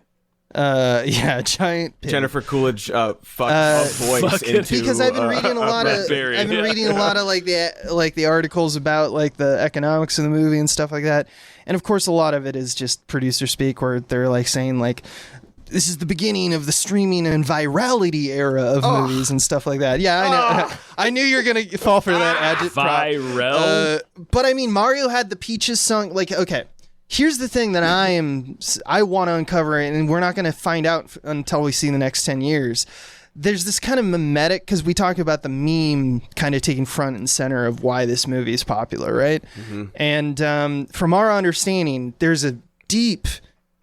Yeah, giant pig. Jennifer Coolidge voice into because I've been reading a lot of like the articles about like the economics of the movie and stuff like that. And of course a lot of it is just producer speak where they're like saying like this is the beginning of the streaming and virality era of movies and stuff like that. Yeah, I know. I knew you were going to fall for that adjective. Viral. But I mean, Mario had the Peaches song. Like, okay, here's the thing that I want to uncover, and we're not going to find out until we see the next 10 years. There's this kind of mimetic, because we talk about the meme kind of taking front and center of why this movie is popular, right? Mm-hmm. And from our understanding, there's a deep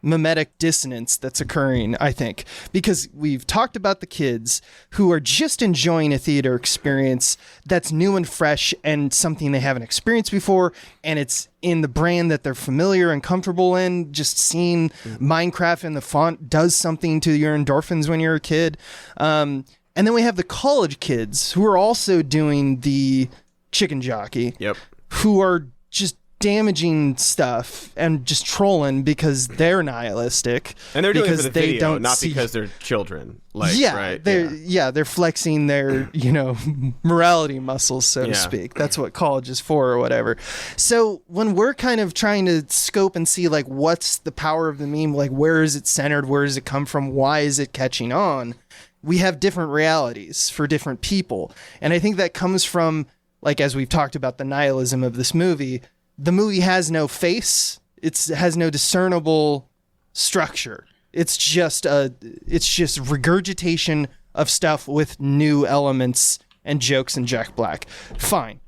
mimetic dissonance that's occurring, I think, because we've talked about the kids who are just enjoying a theater experience that's new and fresh and something they haven't experienced before, and it's in the brand that they're familiar and comfortable in. Just seeing Minecraft in the font does something to your endorphins when you're a kid. And then we have the college kids who are also doing the chicken jockey, who are just damaging stuff and just trolling because they're nihilistic, and they're doing it for the video, not because they're children. Like, they're flexing their morality muscles, so to speak. That's what college is for, or whatever. So when we're kind of trying to scope and see like what's the power of the meme, like where is it centered, where does it come from, why is it catching on, we have different realities for different people, and I think that comes from, like, as we've talked about the nihilism of this movie. The movie has no face. It has no discernible structure. It's just regurgitation of stuff with new elements and jokes and Jack Black. Fine.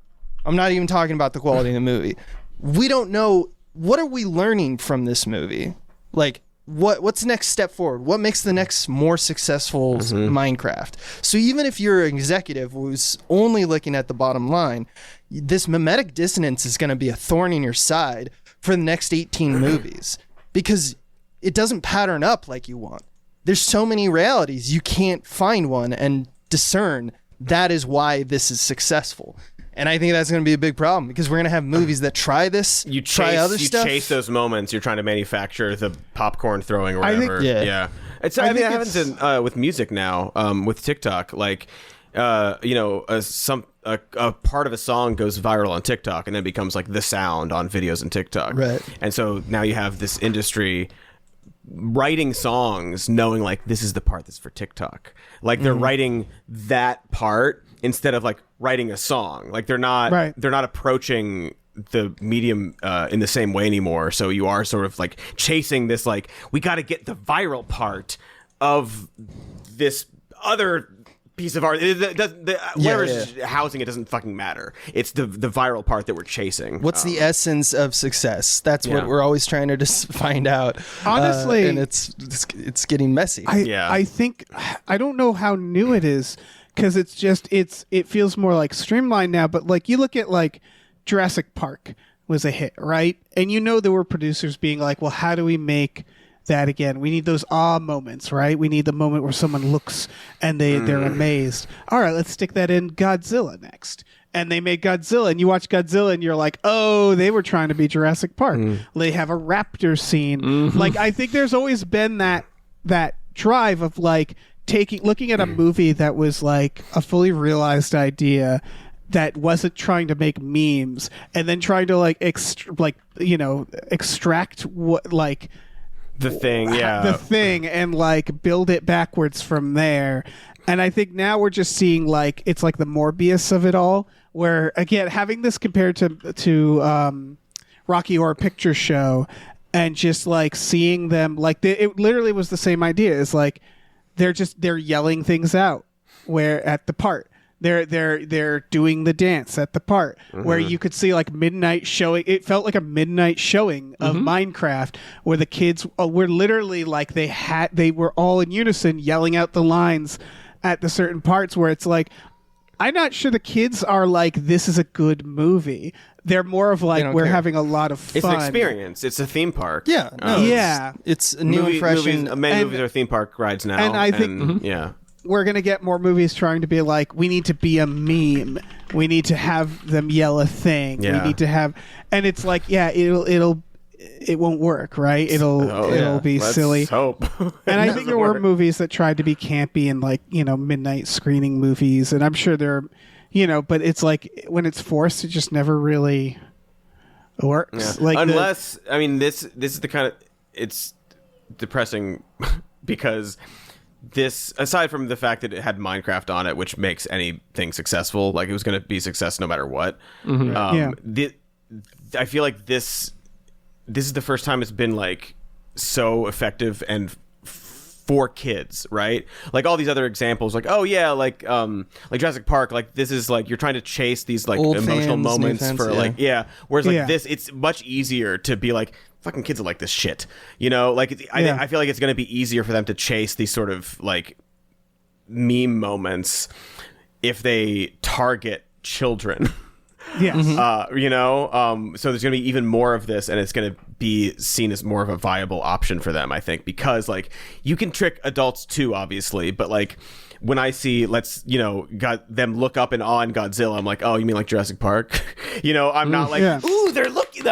I'm not even talking about the quality of the movie. We don't know, what are we learning from this movie? Like, what's the next step forward? What makes the next more successful Minecraft? So even if you're an executive who's only looking at the bottom line, this mimetic dissonance is going to be a thorn in your side for the next 18 movies, because it doesn't pattern up like you want. There's so many realities, you can't find one and discern that is why this is successful. And I think that's going to be a big problem, because we're going to have movies that try this, try other stuff. You chase those moments. You're trying to manufacture the popcorn throwing or whatever. Yeah. I think it happens with music now, with TikTok. Like, a part of a song goes viral on TikTok and then becomes like the sound on videos on TikTok. Right. And so now you have this industry writing songs knowing like this is the part that's for TikTok. Like they're writing that part instead of like writing a song. Like they're not approaching the medium in the same way anymore. So you are sort of like chasing this, like, we got to get the viral part of this other piece of art. Whatever's housing it doesn't fucking matter. It's the viral part that we're chasing. What's the essence of success? That's what we're always trying to just find out. Honestly, and it's getting messy. I think, I don't know how new it is, because it feels more like streamlined now. But like, you look at like Jurassic Park was a hit, right? And there were producers being like, well, how do we make that again? We need those moments, right? We need the moment where someone looks and they're amazed. All right, let's stick that in Godzilla next. And they made Godzilla, and you watch Godzilla and you're like, oh, they were trying to be Jurassic Park. They have a raptor scene. Like, I think there's always been that drive of like looking at a movie that was like a fully realized idea that wasn't trying to make memes, and then trying to like extract what, like, the thing, and like build it backwards from there. And I think now we're just seeing like, it's like the Morbius of it all, where again, having this compared to Rocky Horror Picture Show, and just like seeing them like, it literally was the same idea. It's like they're yelling things out where at the part. They're doing the dance at the part where you could see like midnight showing. It felt like a midnight showing of Minecraft, where the kids were literally like they were all in unison yelling out the lines at the certain parts, where it's like, I'm not sure the kids are like, this is a good movie. They're more of like, we're having a lot of fun. It's an experience. It's a theme park. Yeah. It's a new and fresh. Many movies are theme park rides now. And I think we're going to get more movies trying to be like, we need to be a meme. We need to have them yell a thing. Yeah. We need to have, and it's like, yeah, it won't work, right? It'll be Let's silly. Hope. And I think there were movies that tried to be campy and like, midnight screening movies. And I'm sure there, but it's like when it's forced, it just never really works. Yeah. Like unless, this is the kind of, it's depressing because this, aside from the fact that it had Minecraft on it, which makes anything successful, like it was going to be success no matter what. Mm-hmm. I feel like this is the first time it's been like so effective and for kids, right? Like all these other examples, like like Jurassic Park, like this is like you're trying to chase these like old emotional fans, moments fans, for whereas like this, it's much easier to be like, fucking kids are like this shit, like I feel like it's going to be easier for them to chase these sort of like meme moments if they target children. Yes. So there's going to be even more of this, and it's going to be seen as more of a viable option for them, I think, because like you can trick adults too, obviously, but like when I see got them look up in awe in Godzilla, I'm like, oh, you mean like Jurassic Park? I'm not like, ooh, they're looking.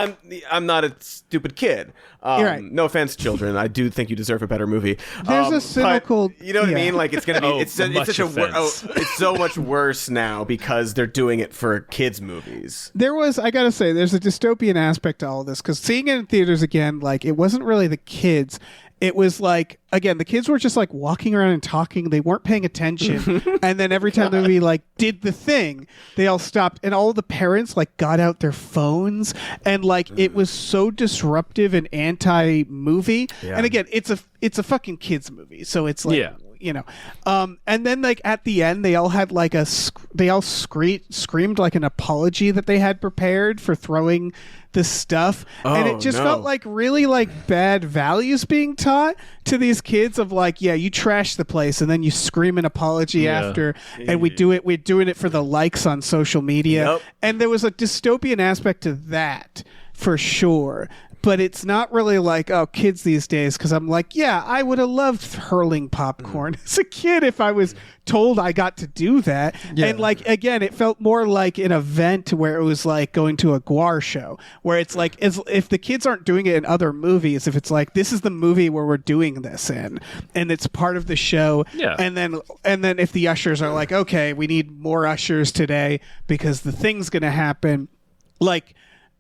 I'm not a stupid kid. Right. No offense, children. I do think you deserve a better movie. There's a cynical. But, you know what I mean? Like it's gonna be. it's so much worse now because they're doing it for kids' movies. I gotta say, there's a dystopian aspect to all of this because seeing it in theaters again, like it wasn't really the kids. It was like, again, the kids were just like walking around and talking. They weren't paying attention. And then every time the movie like did the thing, they all stopped. And all the parents like got out their phones. And like it was so disruptive and anti-movie. Yeah. And again, it's a fucking kids movie. So it's like, and then like at the end, they all had like screamed like an apology that they had prepared for throwing the stuff, and it just felt like really like bad values being taught to these kids of like, you trash the place and then you scream an apology after, and we're doing it for the likes on social media. And there was a dystopian aspect to that for sure. But it's not really like, kids these days, because I'm like, I would have loved hurling popcorn as a kid if I was told I got to do that. Yeah. And like, again, it felt more like an event where it was like going to a Guar show, where it's like, if the kids aren't doing it in other movies, if it's like, this is the movie where we're doing this in, and it's part of the show. Yeah. And then if the ushers are like, okay, we need more ushers today because the thing's going to happen, like,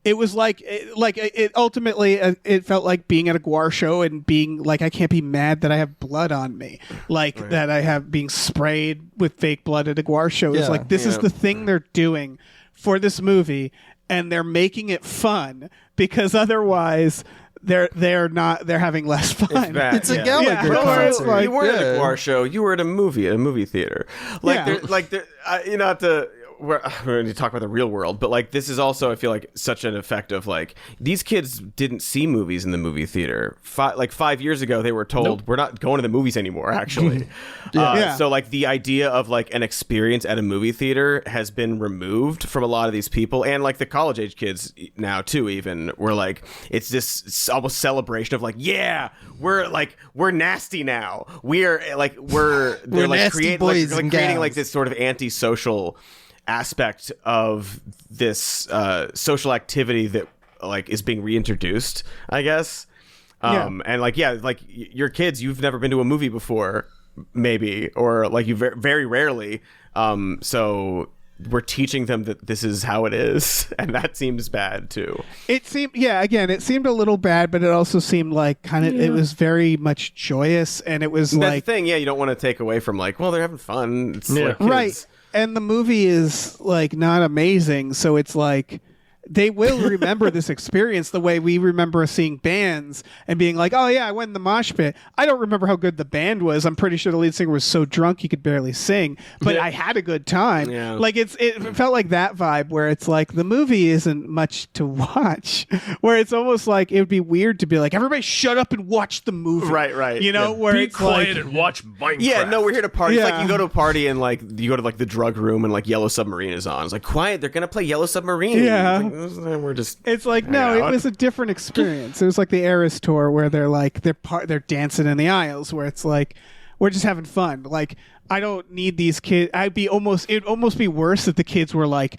it was it ultimately it felt like being at a Guar show and being like, I can't be mad that I have blood on me, like that I have being sprayed with fake blood at a Guar show. It's like, this is the thing they're doing for this movie, and they're making it fun because otherwise they're having less fun. It's a Gallagher concert. Like, you weren't at a Guar show. You were at a movie theater. We're going to talk about the real world, but like this is also, I feel like, such an effect of like these kids didn't see movies in the movie theater. 5 years ago, they were told we're not going to the movies anymore. Actually, so like the idea of like an experience at a movie theater has been removed from a lot of these people, and like the college age kids now too. Even we're like, it's this almost celebration of like, we're nasty now. We're creating like this sort of antisocial aspect of this social activity that like is being reintroduced, I guess. And like your kids, you've never been to a movie before, maybe, or like you very rarely. So we're teaching them that this is how it is, and that seems bad too. It seemed, it seemed a little bad, but it also seemed like kind of it was very much joyous, and it was that's like the thing. You don't want to take away from like, well, they're having fun. It's like kids. Right. And the movie is like not amazing, so it's like they will remember this experience the way we remember seeing bands and being like, oh yeah, I went in the mosh pit. I don't remember how good the band was. I'm pretty sure the lead singer was so drunk he could barely sing, but I had a good time. Yeah. Like it felt like that vibe where it's like the movie isn't much to watch, where it's almost like it would be weird to be like, everybody shut up and watch the movie. Right. Where be it's quiet like, and watch Minecraft. Yeah, no, we're here to party. It's like you go to a party and like you go to like the drug room and like Yellow Submarine is on. It's like, quiet, they're gonna play Yellow Submarine. Yeah. We're just It's like, no, it was a different experience. It was like the Eras tour where they're like they're dancing in the aisles, where it's like we're just having fun. Like I don't need these kids. It'd almost be worse if the kids were like,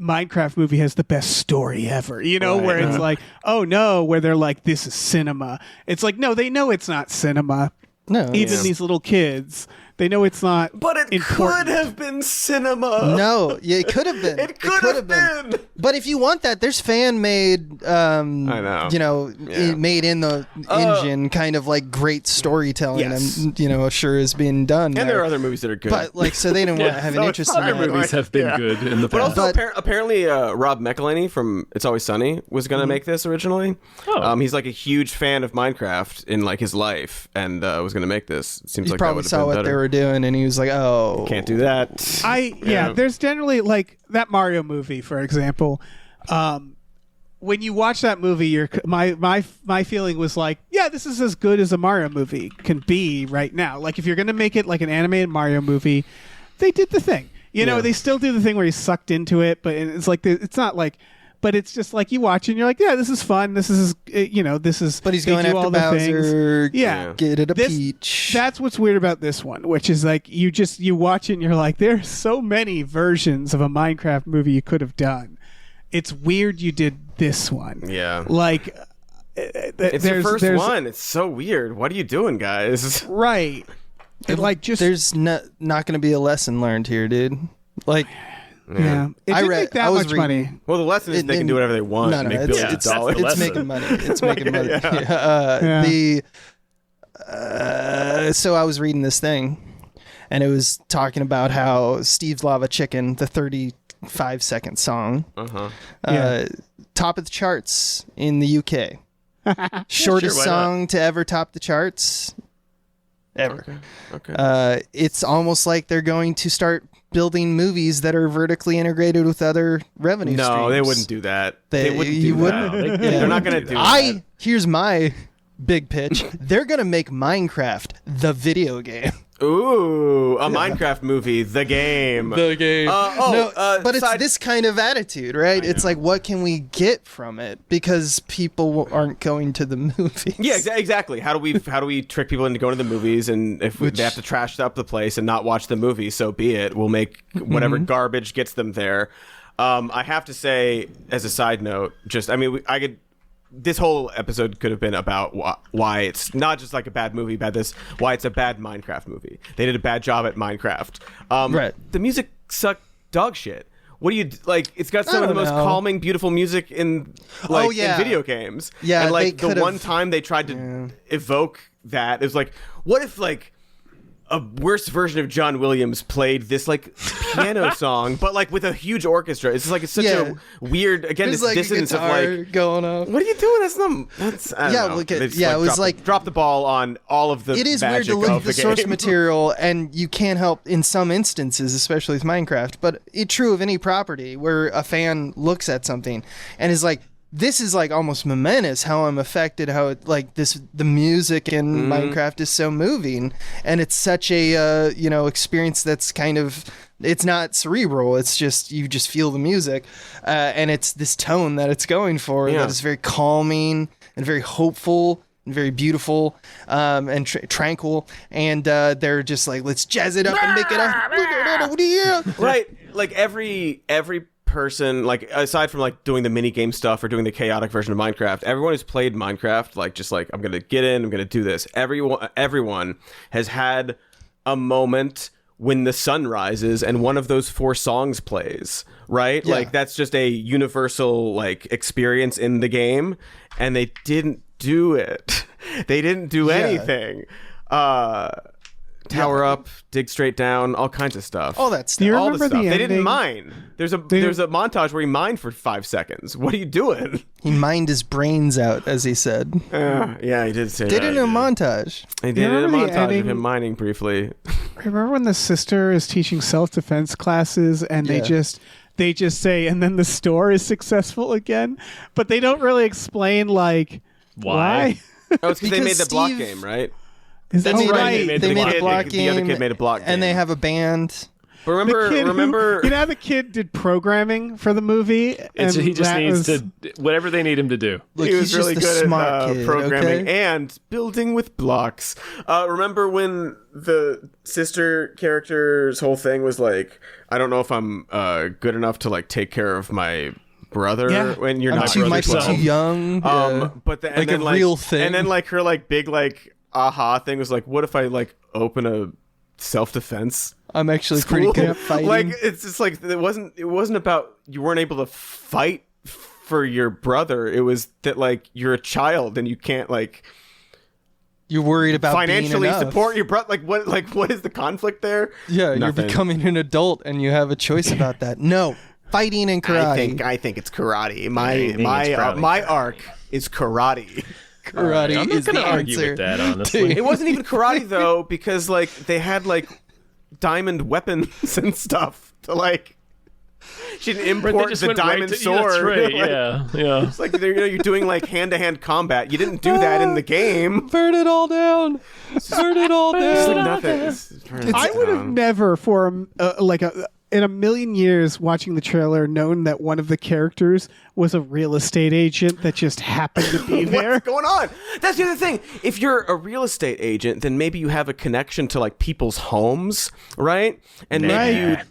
Minecraft movie has the best story ever, where it's like, oh no, where they're like, this is cinema. It's like, no, they know it's not cinema. No, even these little kids, they know it's not. But it important. could have been cinema. No, yeah, it could have been. It could have been. But if you want that, there's fan made. I know. Made in the engine, kind of like great storytelling, and sure is being done. And there are other movies that are good. But like, so they didn't want to have an interest in Other that. movies have been good in the past. But also, apparently, Rob McElhenney from It's Always Sunny was going to make this originally. Oh. He's like a huge fan of Minecraft in like his life, and was going to make this. It seems He like probably that saw what better. they were doing, and he was like, "Oh, Can't do that. There's generally like that Mario movie, for example. When you watch that movie, my feeling was like, yeah, this is as good as a Mario movie can be right now. Like if you're gonna make it like an animated Mario movie, they did the thing. They still do the thing where he's sucked into it, but it's like it's not like. But it's just like you watch it and you're like, yeah, this is fun. This is, this is. But he's going after all the Bowser. Things. Yeah, get it a peach. That's what's weird about this one, which is like you watch it and you're like, there's so many versions of a Minecraft movie you could have done. It's weird you did this one. Yeah, like it's your first one. It's so weird. What are you doing, guys? Right. There's not going to be a lesson learned here, dude. Like. Yeah, it didn't make that much money. Well, the lesson is they can do whatever they want. No, and make billions of dollars. It's making money. It's making money. So I was reading this thing, and it was talking about how Steve's Lava Chicken, the 35-second song, top of the charts in the UK. Shortest song to ever top the charts ever. Okay. It's almost like they're going to start building movies that are vertically integrated with other revenue streams. No, they wouldn't do that. They wouldn't do you that. wouldn't? They're not going to do that. Here's my big pitch. They're going to make Minecraft the video game. Ooh, a Minecraft movie, the game. But it's this kind of attitude, right? It's like, what can we get from it? Because people aren't going to the movies. Yeah, exactly. How do we trick people into going to the movies? And if they have to trash up the place and not watch the movie, so be it. We'll make whatever garbage gets them there. I have to say, as a side note, this whole episode could have been about why it's not just like a bad movie, why it's a bad Minecraft movie. They did a bad job at Minecraft. Right. The music sucked dog shit. What do you like? It's got some of the most calming, beautiful music in in video games. Yeah, and like the one time they tried to evoke that, it was like, what if like a worse version of John Williams played this like piano song, but like with a huge orchestra. It's just like it's such a weird this like dissonance of like going up. What are you doing? That's I don't know. Look They at, just, it was drop the ball on all of the. It is weird to look at the source material, and you can't help in some instances, especially with Minecraft, but it's true of any property where a fan looks at something and is like, this is like almost momentous how I'm affected, how it like the music in Minecraft is so moving, and it's such a experience that's kind of, it's not cerebral, it's just you just feel the music, and it's this tone that it's going for that is very calming and very hopeful and very beautiful, and tranquil, and they're just like, let's jazz it up and make it up. Right, like every person, like aside from like doing the mini game stuff or doing the chaotic version of Minecraft, everyone who's played Minecraft, like just like, I'm gonna get in, I'm gonna do this, everyone has had a moment when the sun rises and one of those 4 songs plays, right? Like that's just a universal like experience in the game, and they didn't do it. They didn't do anything. Tower up, dig straight down, all kinds of stuff. All that stuff. Do you all remember the stuff. the They ending? didn't mine. There's a montage where he mined for 5 seconds. What are you doing? He mined his brains out, as he said. Yeah, he did say Did that. it in a montage. He did it in a remember the montage of ending? him mining briefly. Remember when the sister is teaching self-defense classes and they just say, and then the store is successful again, but they don't really explain like why. Oh, it's because they made the block Steve- game, right? Is that That's right. right? They made They the made block a block game. game. The other kid made a block game. And they have a band. But remember, you know how the kid did programming for the movie, and He just needs was, to whatever they need him to do. Look, he was he's really just a good smart at kid, programming okay? and building with blocks. Remember when the sister character's whole thing was like, I don't know if I'm good enough to like take care of my brother when you're not Might be too young. but then, like a real thing. And then like her like big like aha thing was like, what if I like open a self-defense? I'm actually pretty good at fighting. Like it's just like it wasn't about you weren't able to fight for your brother. It was that like you're a child and you can't like you're worried about financially being enough. support your brother. Like what is the conflict there? Yeah, Nothing. You're becoming an adult and you have a choice about that. No, fighting and karate. I think it's karate. My arc is karate. Karate I'm not is gonna the argue answer. with that, honestly. It wasn't even karate though, because like they had like diamond weapons and stuff to like. She didn't They import just the went right diamond to- sword. That's right. Like, Yeah. it's like you're doing like hand-to-hand combat. You didn't do that in the game. Burn it all down. Burn it all It's like down. nothing. I would have never, for in a million years, watching the trailer, known that one of the characters was a real estate agent that just happened to be there. What's going on? That's the other thing. If you're a real estate agent, then maybe you have a connection to like people's homes, right? And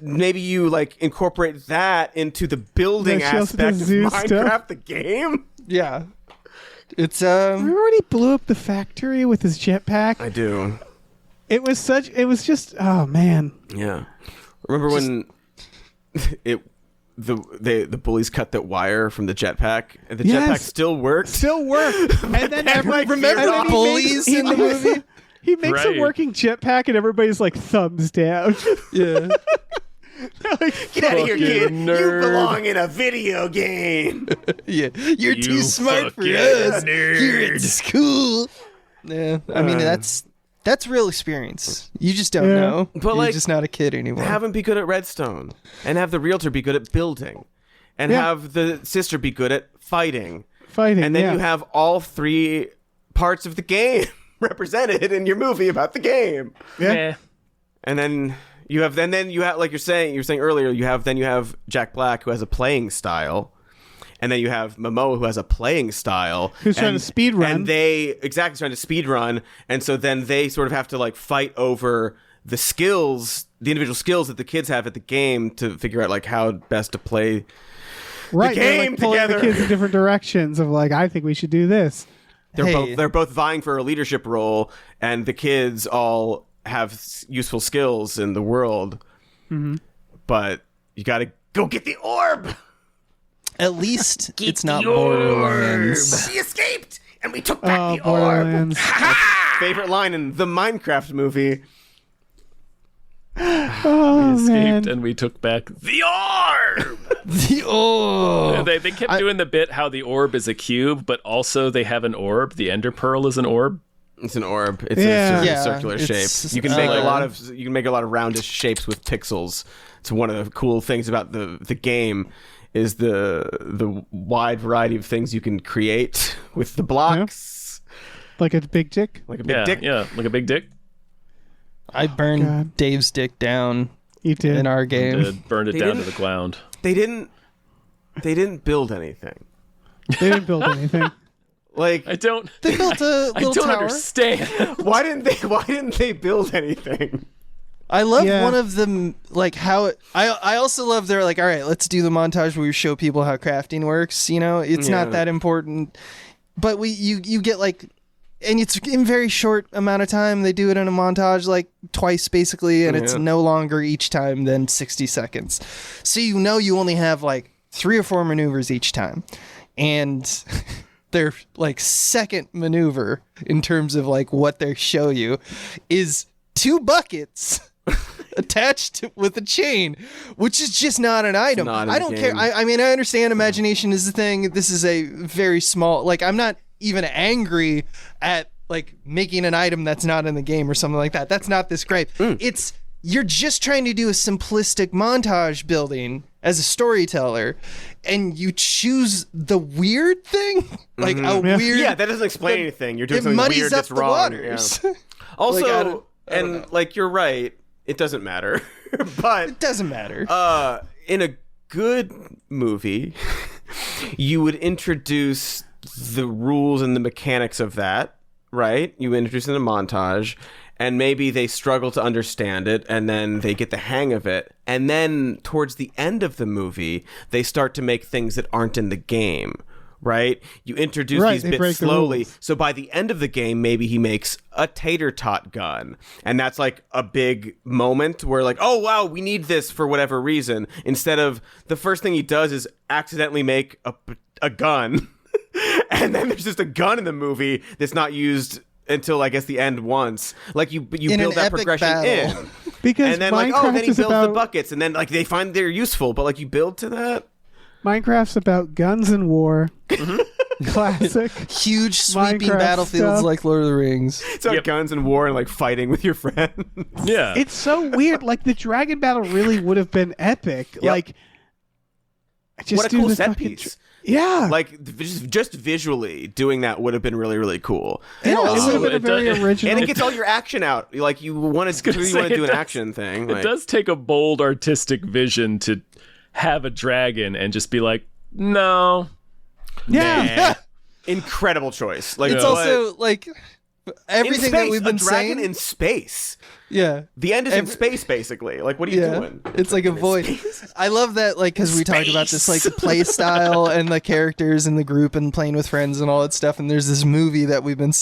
maybe you like incorporate that into the building Yeah, she also aspect does of zoo Minecraft, stuff. the game. Yeah. It's Remember when he blew up the factory with his jetpack? I do. It was just, oh man. Yeah. Remember when the bullies cut that wire from the jetpack, and the jetpack still worked? Still worked. And then remember bullies in the movie? He makes a Right. working jetpack, and everybody's like thumbs down. Yeah. Get out of here, Fucking kid! nerd. You belong in a video game. Yeah. You're You too smart for fucking us. nerd. You're at school. Yeah. I mean, that's real experience. You just don't Yeah. know. But, You're like, just not a kid anymore. Have him be good at redstone, and have the realtor be good at building, and Yeah. have the sister be good at fighting. Fighting, And then yeah. you have all three parts of the game represented in your movie about the game. Yeah. And then you have like you were saying earlier, you have Jack Black, who has a playing style. And then you have Momoa, who has a playing style. Who's trying to speed run. And trying to speed run. And so then they sort of have to like fight over the individual skills that the kids have at the game to figure out like how best to play Right, the they're, game like, pulling together. the kids in different directions of like, I think we should do this. They're both vying for a leadership role, and the kids all have useful skills in the world. Mm-hmm. But you got to go get the orb. At least it's not Borderlands. She escaped, and we took back the orb. Borderlands. Favorite line in the Minecraft movie. Oh, Escaped man. and we took back the orb. They kept doing the bit how the orb is a cube, but also they have an orb. The Ender Pearl is an orb. It's an orb. It's Yeah. a circular shape. You can make a lot of roundish shapes with pixels. It's one of the cool things about the game is the wide variety of things you can create with the blocks. Like a big dick. Like a big dick. Yeah, like a big dick. I burned God. Dave's dick down You did. in our game. Burned it They down to didn't- the ground. They didn't build anything. They didn't build anything. Like I don't. They built a I little don't tower. understand. why didn't they build anything? I love Yeah. one of them, like how I also love they're like, all right, let's do the montage where we show people how crafting works. You know, it's Yeah. not that important, but you get like, and it's in very short amount of time. They do it in a montage like twice basically, and it's Yeah. no longer each time than 60 seconds. So you only have like 3 or 4 maneuvers each time, and their like second maneuver in terms of like what they show you is 2 buckets attached with a chain, which is just not an item. not in I the don't game. care. I mean, I understand imagination is the thing. This is a very small, like, I'm not even angry at like making an item that's not in the game or something like that. That's not this great. It's, you're just trying to do a simplistic montage building as a storyteller, and you choose the weird thing, like a weird. Yeah, that doesn't explain anything. You're doing It something muddies weird up that's the wrong. waters. Yeah. Also, I don't know. like you're right. it doesn't matter. But It doesn't matter. in a good movie, you would introduce the rules and the mechanics of that, right? You introduce it in a montage, and maybe they struggle to understand it, and then they get the hang of it. And then towards the end of the movie, they start to make things that aren't in the game, right? You introduce these bits slowly. So by the end of the game, maybe he makes a tater tot gun. And that's like a big moment where like, oh, wow, we need this for whatever reason. Instead of the first thing he does is accidentally make a gun. And then there's just a gun in the movie that's not used until I guess the end once. Like you build that progression battle. in. Because And then Minecraft like, oh, then he is builds about, the buckets, and then like they find they're useful, but like you build to that. Minecraft's about guns and war. Classic. Huge sweeping Minecraft battlefields stuff. like Lord of the Rings. It's about guns and war and like fighting with your friends. Yeah. It's so weird. Like the dragon battle really would have been epic. Like, just What a do cool the set fucking piece. Yeah. Like just visually doing that would have been really, really cool. yeah, it also- would have been a very original. And it gets all your action out. Like you want to do an action thing. It Like, does take a bold artistic vision to have a dragon and just be like, no. yeah. incredible choice. Like It's also like everything that we've been a dragon saying. in space. Yeah. The end is in space, basically. Like, what are you doing? It's like a void. I love that, like, because we talked about this, like, the play style and the characters and the group and playing with friends and all that stuff. And there's this movie that we've been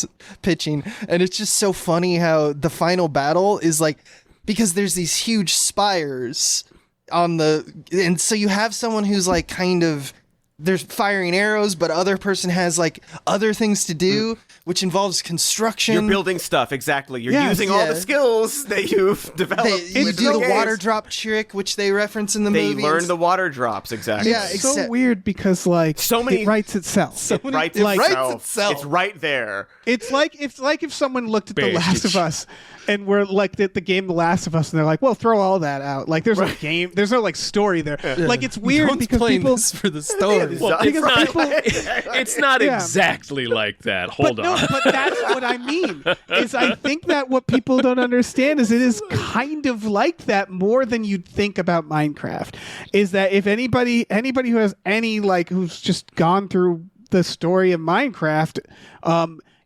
pitching, and it's just so funny how the final battle is like, because there's these huge spires on the, and so you have someone who's like kind of. There's firing arrows, but other person has like other things to do, which involves construction. You're building stuff, exactly. You're Yes, using all yeah. the skills that you've developed. You with do your the games. water drop trick, which they reference in the They movie. learn the water drops, exactly. Yeah, It's so except- weird because like So many- it writes itself. It writes like- itself. It's right there. It's like if someone looked at The Bear Last stitch. of Us and we're like the game The Last of Us and they're like, well, throw all that out. Like there's no game, there's no like story there. Like it's weird One's because playing people this for the story. Well, because it's not, people it's not Yeah. exactly like that. Hold but on. No, but that's what I mean. Is I think that what people don't understand is it is kind of like that more than you'd think about Minecraft. Is that if anybody who has any like who's just gone through the story of Minecraft,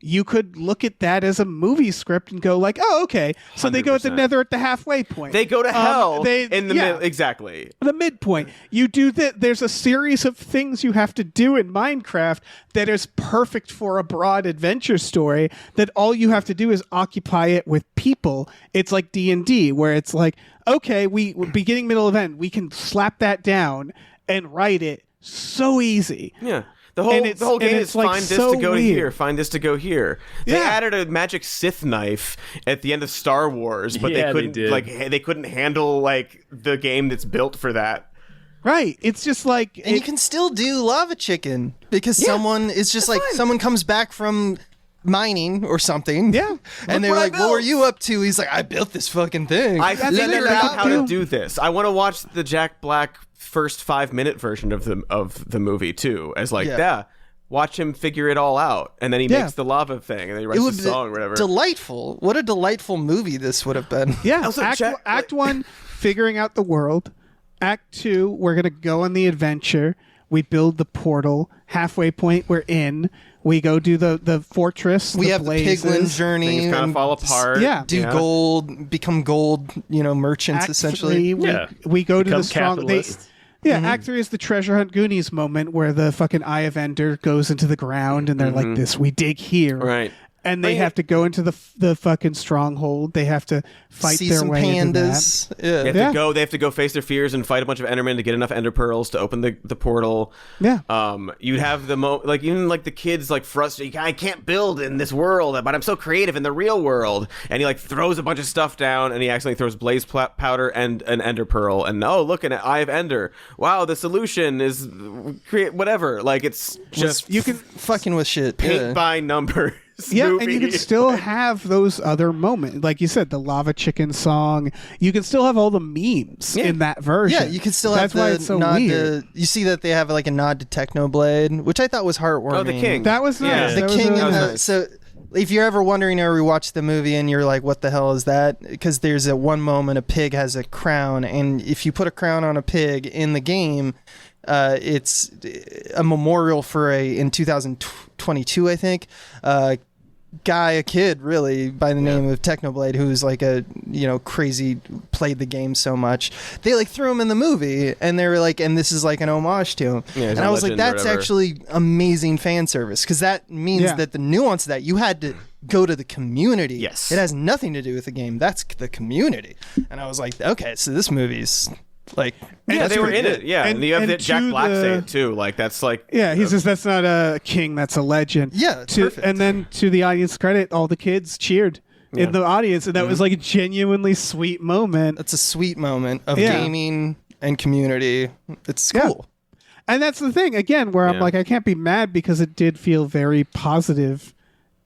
you could look at that as a movie script and go like, oh, okay. So they go at the 100%. Nether at the halfway point. They go to hell in the yeah. middle. Exactly. The midpoint. You do that. There's a series of things you have to do in Minecraft that is perfect for a broad adventure story. That all you have to do is occupy it with people. It's like D&D, where it's like, okay, we beginning, middle, of end. We can slap that down and write it so easy. Yeah. And The whole game it's, is like, find this so to go to weird. here, find this to go here. They Yeah. added a magic Sith knife at the end of Star Wars, but Yeah, they couldn't they did. they couldn't handle like the game that's built for that. Right. It's just like And you can still do lava chicken because someone is just like, someone comes back from mining or something. Yeah. And they're what I like, what were built." you up to? He's like, I built this fucking thing. I That's figured what out I how to do. do this. I want to watch the Jack Black first 5-minute version of the movie too, as like watch him figure it all out, and then he Yeah. makes the lava thing, and then he writes it would the be song or whatever. delightful. What a delightful movie this would have been. Yeah. Also, Act 1, figuring out the world. Act 2, we're going to go on the adventure. We build the portal. Halfway point, we're in. We go do the fortress. We the have blazes. the Piglin journey. Things kind of and fall apart. Yeah. Do gold, become gold, merchants Act essentially. 3, Yeah. we go to Become the strong. capitalists. Act 3 is the treasure hunt Goonies moment where the fucking Eye of Ender goes into the ground and they're like this. We dig here, Right. And they have to go into the fucking stronghold. They have to fight See their some way into that. pandas. They have Yeah. to go. They have to go face their fears and fight a bunch of Endermen to get enough Ender pearls to open the portal. Yeah. You'd have like even like the kids like frustrated. I can't build in this world, but I'm so creative in the real world. And he like throws a bunch of stuff down, and he accidentally throws blaze powder and an Ender pearl. And look at Eye of Ender. Wow, the solution is create whatever. Like it's just You can Fucking with shit. paint Yeah. by numbers. Yeah, movie. and you can still have those other moments. Like you said, the lava chicken song. You can still have all the memes in that version. Yeah, you can still That's have why the it's so nod weird. to. You see that they have like a nod to Technoblade, which I thought was heartwarming. Oh, the king. That was nice. Yeah. The That was king really and was the, nice. so if you're ever wondering or rewatch the movie and you're like, what the hell is that? Because there's a one moment a pig has a crown, and if you put a crown on a pig in the game, it's a memorial for in 2022, I think, a kid really by the name of Technoblade, who's like a crazy, played the game so much they like threw him in the movie, and they were like, and this is like an homage to him. And I was like, that's actually amazing fan service, because that means that the nuance of that you had to go to the community. Yes, it has nothing to do with the game. That's the community. And I was like, okay, so this movie's like, yeah, they were in it. Yeah, and you have that Jack Black say it too. Like, that's like, yeah, he says that's not a king, that's a legend. Yeah, perfect. And then to the audience credit, all the kids cheered in the audience, and that was like a genuinely sweet moment. It's a sweet moment of gaming and community. It's cool. And that's the thing again, where I'm like, I can't be mad, because it did feel very positive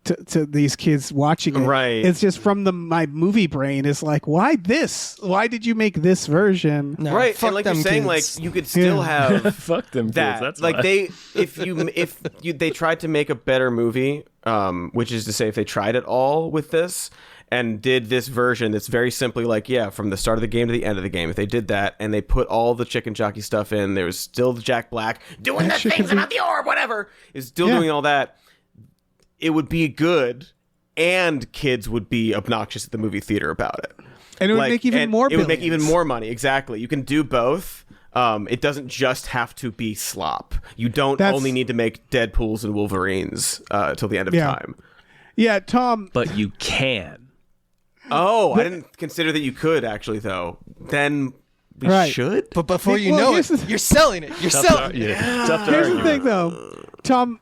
to these kids watching it. Right. It's just from my movie brain is like, why this? Why did you make this version? No, right. Fuck and like them you're saying, kids. like, you could still have fuck them that. kids. That's like why. they tried to make a better movie, which is to say, if they tried it all with this and did this version that's very simply like, from the start of the game to the end of the game, if they did that and they put all the chicken jockey stuff in, there was still the Jack Black doing the things about the orb, whatever, is still doing all that, it would be good, and kids would be obnoxious at the movie theater about it. And it would make even more It would make even more money. Exactly. You can do both. It doesn't just have to be slop. You don't only need to make Deadpools and Wolverines till the end of time. Yeah, Tom. But you can. Oh, I didn't consider that you could, actually, though. Then we should? But before you know it, you're selling it. You're selling it. Here's the thing, though. Tom,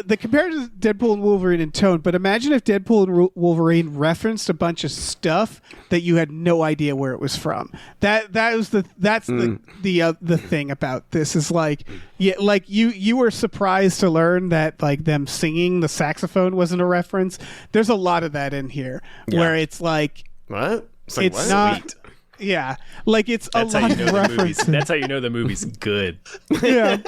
the comparison is Deadpool and Wolverine in tone, but imagine if Deadpool and Wolverine referenced a bunch of stuff that you had no idea where it was from. That's the thing about this is like, like you were surprised to learn that like them singing the saxophone wasn't a reference. There's a lot of that in here where it's like, what? It's not. Yeah, like it's a lot of references. That's how you know the movie's good. Yeah.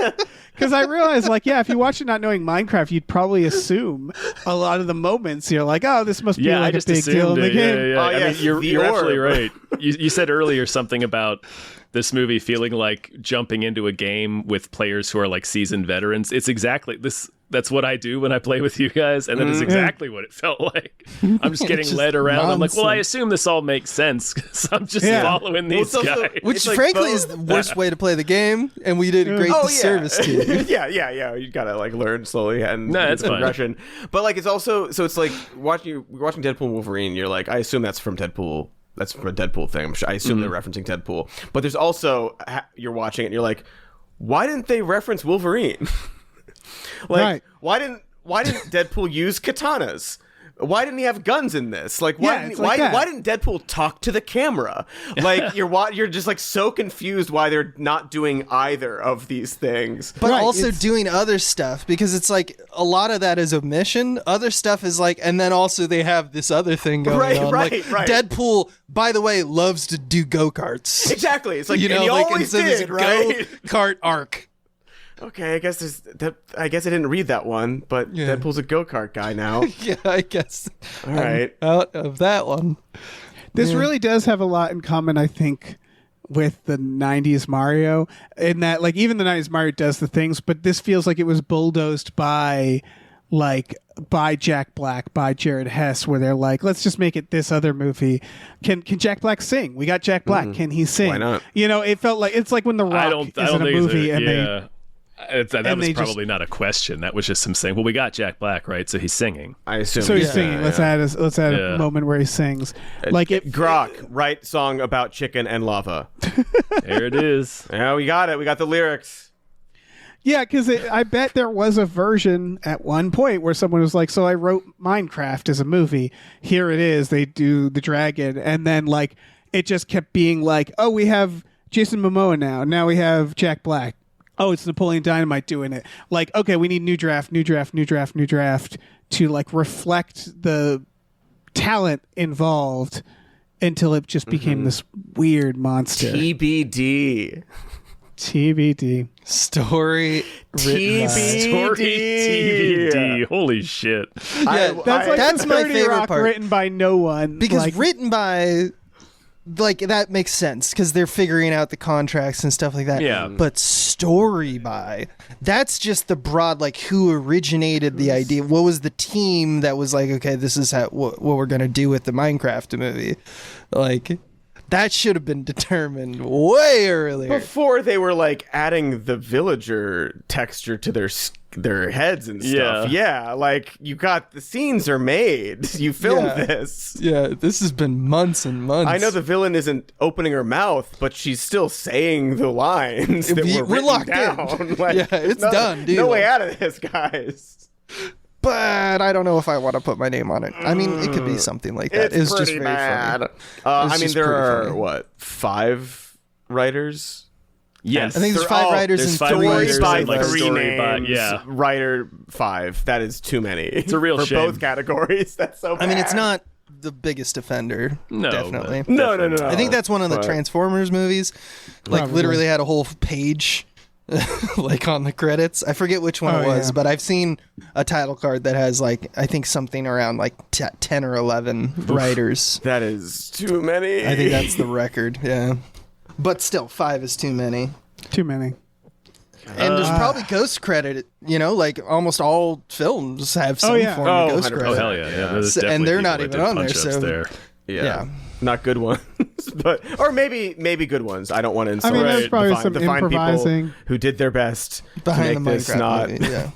Because I realized, like, if you watch it not knowing Minecraft, you'd probably assume a lot of the moments you're like, oh, this must be like a big deal in the game. Oh, I mean, you're absolutely right. You said earlier something about this movie feeling like jumping into a game with players who are like seasoned veterans. It's exactly this. That's what I do when I play with you guys, and that is exactly what it felt like. I'm just getting led around. Nonsense. I'm like, well, I assume this all makes sense because I'm just following these guys. Which, frankly, is the worst way to play the game, and we did a great disservice to you. Yeah. You gotta like learn slowly and it's progression. But like, it's also it's like watching Deadpool and Wolverine. You're like, I assume that's from Deadpool. That's from a Deadpool thing. I assume they're referencing Deadpool. But there's also you're watching it and you're like, why didn't they reference Wolverine? Like, why didn't Deadpool use katanas? Why didn't he have guns in this? Like, why didn't Deadpool talk to the camera? Like, you're just like so confused why they're not doing either of these things. But also doing other stuff, because it's like a lot of that is omission. Other stuff is like, and then also they have this other thing going on. Right. Deadpool, by the way, loves to do go-karts. Exactly. It's like, and he always did, right? Go-kart arc. Okay, I guess I didn't read that one, but Deadpool's a go-kart guy now. Yeah, I guess. All right. Out of that one. This really does have a lot in common, I think, with the 90s Mario, in that like even the 90s Mario does the things, but this feels like it was bulldozed by Jack Black, by Jared Hess, where they're like, let's just make it this other movie. Can Jack Black sing? We got Jack Black. Can he sing? Why not? It felt like it's like when The Rock is in a movie and they... That was probably not a question. That was just him saying, well, we got Jack Black, right? So he's singing. I assume. So he's singing. Let's add a moment where he sings. Like Grok, write song about chicken and lava. There it is. Yeah, we got it. We got the lyrics. Yeah, because I bet there was a version at one point where someone was like, so I wrote Minecraft as a movie. Here it is. They do the dragon. And then like it just kept being like, oh, we have Jason Momoa now. Now we have Jack Black. Oh, it's Napoleon Dynamite doing it. Like, okay, we need new draft to like reflect the talent involved until it just became this weird monster. TBD. TBD. Story written by. TBD. Holy shit. Yeah, that's my 30 favorite Rock part. written by no one. Because written by, like, that makes sense because they're figuring out the contracts and stuff like that. Yeah. But story by, that's just the broad, like, who originated the idea. What was the team that was like, okay, this is what we're going to do with the Minecraft movie. Like, that should have been determined way earlier. Before they were like adding the villager texture to their heads and stuff. Yeah, like you got the scenes are made. You filmed this. Yeah, this has been months and months. I know the villain isn't opening her mouth, but she's still saying the lines that we're locked down. in. Like, Yeah, it's done, dude. No way out of this, guys. But I don't know if I want to put my name on it. I mean, it could be something like that. It's just pretty very bad. funny. I mean, there pretty are funny. what 5 writers? Yes. I think there's 5 writers there's and 5 three writers by and, like, three story by- names. yeah. Writer 5. That is too many. It's a real for shame. both categories. That's so bad. I mean, it's not the biggest offender. No, definitely. but- No. I think that's one of the But- Transformers movies. Like, Probably. literally had a whole page, like, on the credits. I forget which one it was, but I've seen a title card that has, like, I think something around, like, 10 or 11 writers. That is too many. I think that's the record, yeah. But still, 5 is too many. Too many. And there's probably ghost credit, like almost all films have some yeah. form of Oh, ghost 100%. credit. Oh, hell yeah. There's So- and definitely they're not people even that on did there, punch-ups so- there. Yeah. Not good ones, or maybe good ones. I don't want to insult. I mean, there's probably some the fine improvising people who did their best Behind to the make this Minecraft not. movie, yeah.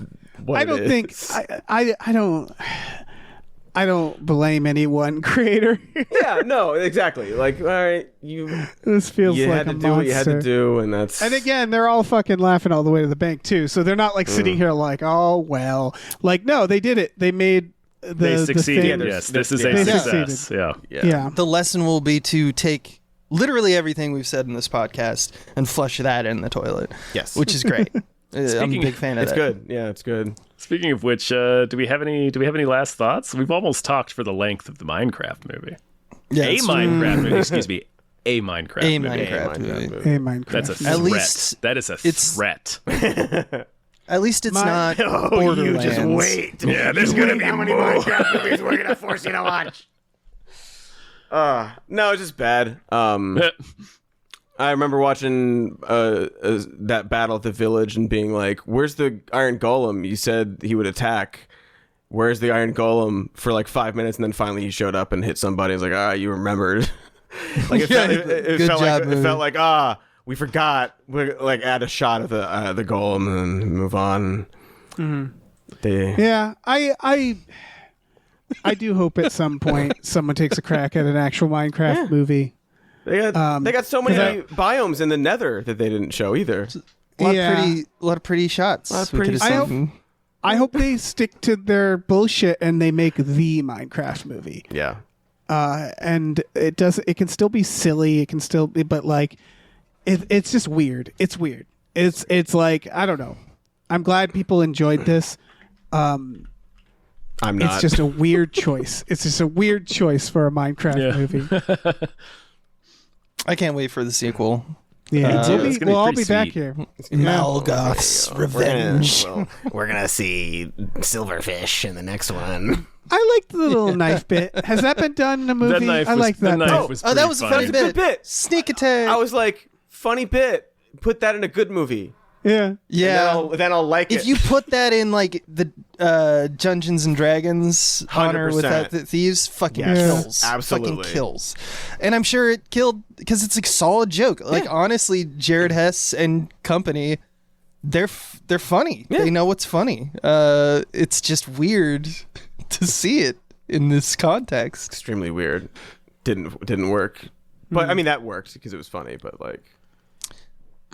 What I it don't think is. I don't blame any one creator. Yeah, no, exactly. Like, all right, This feels you like had a to do monster. what you had to do, and that's. And again, they're all fucking laughing all the way to the bank too. So they're not like sitting here like, oh well, like no, they did it. They made the They succeeded. The thing. Yes, this is They a succeeded. success. Yeah. Yeah. The lesson will be to take literally everything we've said in this podcast and flush that in the toilet. Yes. Which is great. I'm a Speaking- big fan of It's that. good. Yeah, it's good. Speaking of which, do we have any last thoughts? We've almost talked for the length of the Minecraft movie. Yeah, A it's- Minecraft movie, excuse me. A Minecraft A movie. Minecraft movie. Hey, Minecraft. That's a At threat. least that is a it's- threat. At least it's not Oh, Borderlands. you just wait. Yeah, there's gonna be how many Minecraft movies we're gonna force you to watch. No, it's just bad. I remember watching that battle at the village and being like, "Where's the Iron Golem? You said he would attack. Where's the Iron Golem?" For like 5 minutes, and then finally he showed up and hit somebody. I was like, you remembered. Like it Yeah, felt, good job, it movie. felt like we forgot. We're like add a shot of the golem and then move on. Yeah, I do hope at some point someone takes a crack at an actual Minecraft movie. They got so many 'cause biomes in the Nether that they didn't show either. A lot Yeah. of pretty shots. Lot of We pretty- could've I hope- seen. I hope they stick to their bullshit and they make the Minecraft movie. Yeah. And it can still be silly. It can still be, but like, it's just weird. It's weird. It's like, I don't know. I'm glad people enjoyed this. I'm not. It's just a weird choice. It's just a weird choice for a Minecraft movie. I can't wait for the sequel. Yeah, it's gonna be we'll all pretty be back sweet. here. Malgoth's Revenge. We're gonna see Silverfish in the next one. I liked the little knife bit. Has that been done in a movie? I like that. The knife bit. was Oh, that pretty was a funny. funny Good bit. bit. Sneak attack. I was like, funny bit. Put that in a good movie. Yeah. yeah. And then I'll like If it. you put that in like the Dungeons and Dragons Honor 100%. without the Thieves, fucking Yes. kills. Absolutely. Fucking kills. And I'm sure it killed because it's a solid joke. Like honestly, Jared Hess and company, they're funny. They know what's funny. It's just weird to see it in this context. Extremely weird. Didn't work. But I mean that worked because it was funny. But like,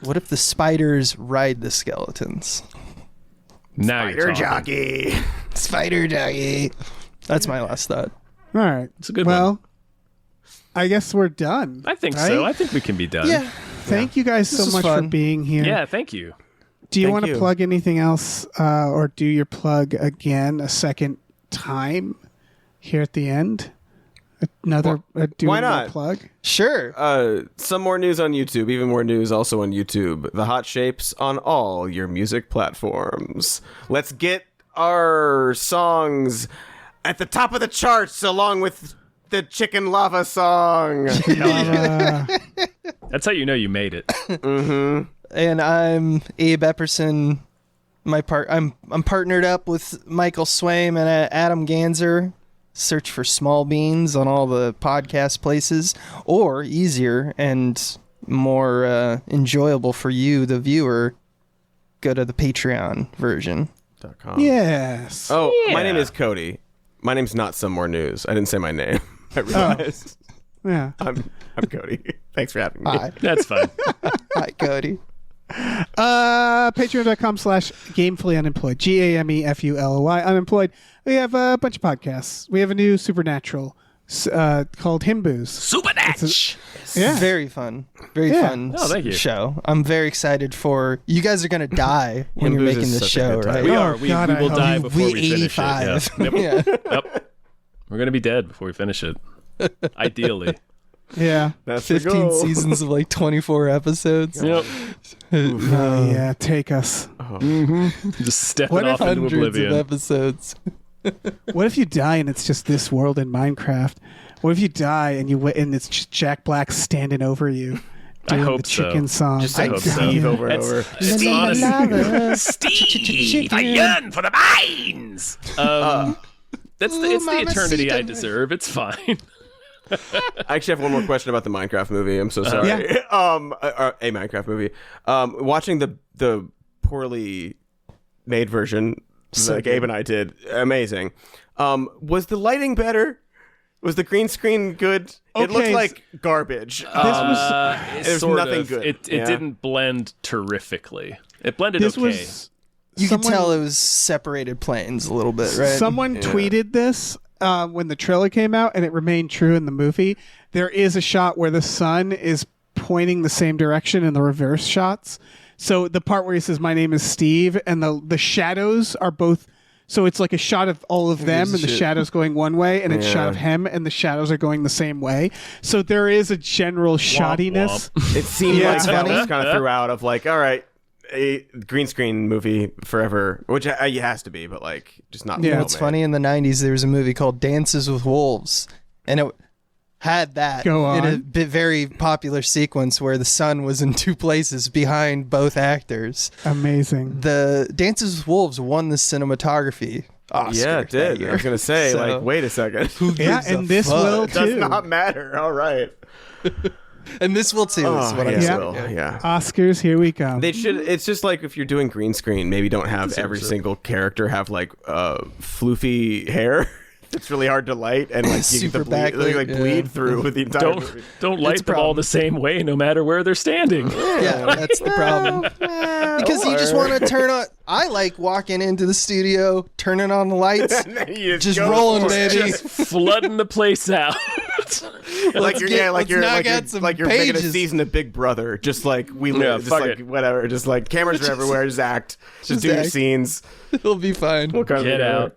What if the spiders ride the skeletons? Now you're talking. jockey. Spider jockey. That's my last thought. All right. It's a good well, one. I guess we're done. I think right? so. I think we can be done. Yeah. Thank you guys This so was much for fun. being here. Yeah, thank you. Do you Thank want to you. plug anything else or do your plug again a second time here at the end? Another why not? Plug. Sure. Some more news on YouTube. Even more news also on YouTube. The Hot Shapes on all your music platforms. Let's get our songs at the top of the charts, along with the Chicken Lava song. That's how you know you made it. Mm-hmm. And I'm Abe Epperson. I'm partnered up with Michael Swaim and Adam Ganzer. Search for Small Beans on all the podcast places, or easier and more enjoyable for you, the viewer, go to the Patreon version. Yes. Oh, my name is Cody. My name's not Some More News. I didn't say my name. I realized. Yeah. I'm Cody. Thanks for having me. Hi. That's fine. Hi, Cody. Patreon.com/gamefullyunemployed. GAMEFULY unemployed. We have a bunch of podcasts. We have a new Supernatural called Himboos. Supernatch. Yeah. Very fun. Very Yeah. fun thank you. show. I'm very excided for you guys are going to die when you're Himboos making is this such a show, good time. right? We Oh, are. We God, I will hope die you- before we finish 85. it. Yeah. Yeah. Yep. We're going to be dead before we finish it. Ideally. Yeah. That's the 15 goal. seasons of like 24 episodes. Yep. Oh, yeah. Take us. Just stepping What if off into Hundreds oblivion. of episodes. What if you die and it's just this world in Minecraft? What if you die and and it's just Jack Black standing over you doing hope the chicken so. song? Just saying hope so. Steve over and It's- over. it's honest- Steve, I yearn for the mines. It's the eternity I deserve. It's fine. I actually have one more question about the Minecraft movie. I'm so sorry. Yeah. A Minecraft movie. Watching the poorly made version, like Abe and I did, amazing. Was the lighting better? Was the green screen good? It looked Okay, like garbage. There's nothing good. It Yeah. didn't blend terrifically. It blended this okay. was. You could someone- tell it was separated planes a little bit, right? Someone tweeted this when the trailer came out, and it remained true in the movie. There is a shot where the sun is pointing the same direction in the reverse shots. So the part where he says, "My name is Steve," and the shadows are both. So it's like a shot of all of them, and the shadows going one way, and it's a shot of him, and the shadows are going the same way. So there is a general shoddiness. It seemed Yeah. like that funny. was kind of throughout of like, all right, a green screen movie forever, which it has to be, but like just not. Yeah. well What's made. funny, in the 90s, there was a movie called Dances with Wolves, and it had that Go in a on. very popular sequence where the sun was in two places behind both actors. Amazing. The Dances with Wolves won the cinematography Oscar. Yeah, it that did. year. I was gonna say, So, like, wait a second. Yeah, gives a and this fuck? will It does too. not matter. All right. And this will too, is what I'm yeah, saying. it will. Yeah. Oscars, here we come. They should. It's just like if you're doing green screen, maybe don't have every single character have like floofy hair. It's really hard to light and like you Super get the bleed, backlit, like yeah. bleed through with the entire movie. Don't light It's a them all problem. the same way, no matter where they're standing. Yeah, that's the problem. Because you just want to turn on. I like walking into the studio, turning on the lights, You just go rolling, for it. baby. Flooding the place out. Like you're, yeah, like let's you're, knock like you're, out some like you're making a pages. season of Big Brother. Just like we Yeah, live, just fuck like it. whatever. Just like cameras are everywhere. Just act. Just do your act. scenes. It'll be fine. We'll cover Get it out.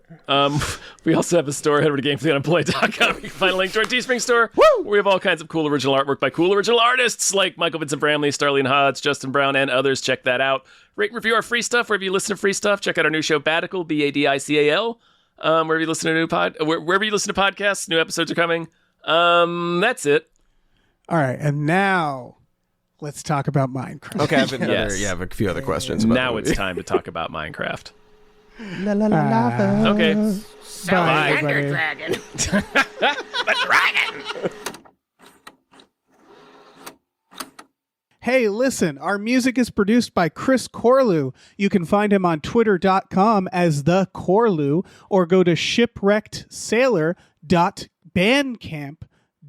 We also have a store. Head over to gamefullyunemployed.com. You can find a link to our Teespring store. Where we have all kinds of cool original artwork by cool original artists like Michael Vincent Bramley, Starlene Hodge, Justin Brown, and others. Check that out. Rate and review our free stuff wherever you listen to free stuff. Check out our new show, Badical, Badical. Wherever you listen to wherever you listen to podcasts, new episodes are coming. That's it. All right, and now let's talk about Minecraft. Okay, I have another. Yes. Yeah, I have a few other questions. About Now the it's movie. time to talk about Minecraft. La la la la. Okay. Bye, everybody. Dragon. The dragon. Hey, listen, our music is produced by Chris Corlew. You can find him on twitter.com as the Corlew or go to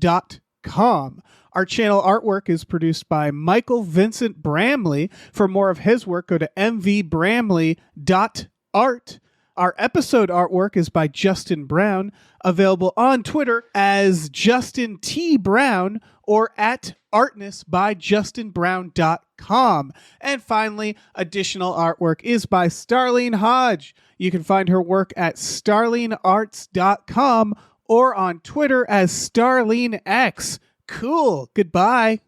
shipwreckedsailor.bandcamp.com. Our channel artwork is produced by Michael Vincent Bramley. For more of his work, go to mvbramley.art. Our episode artwork is by Justin Brown, available on Twitter as Justin T. Brown or at Artness by JustinBrown.com. And finally, additional artwork is by Starlene Hodge. You can find her work at StarleneArts.com or on Twitter as StarleneX. Cool. Goodbye.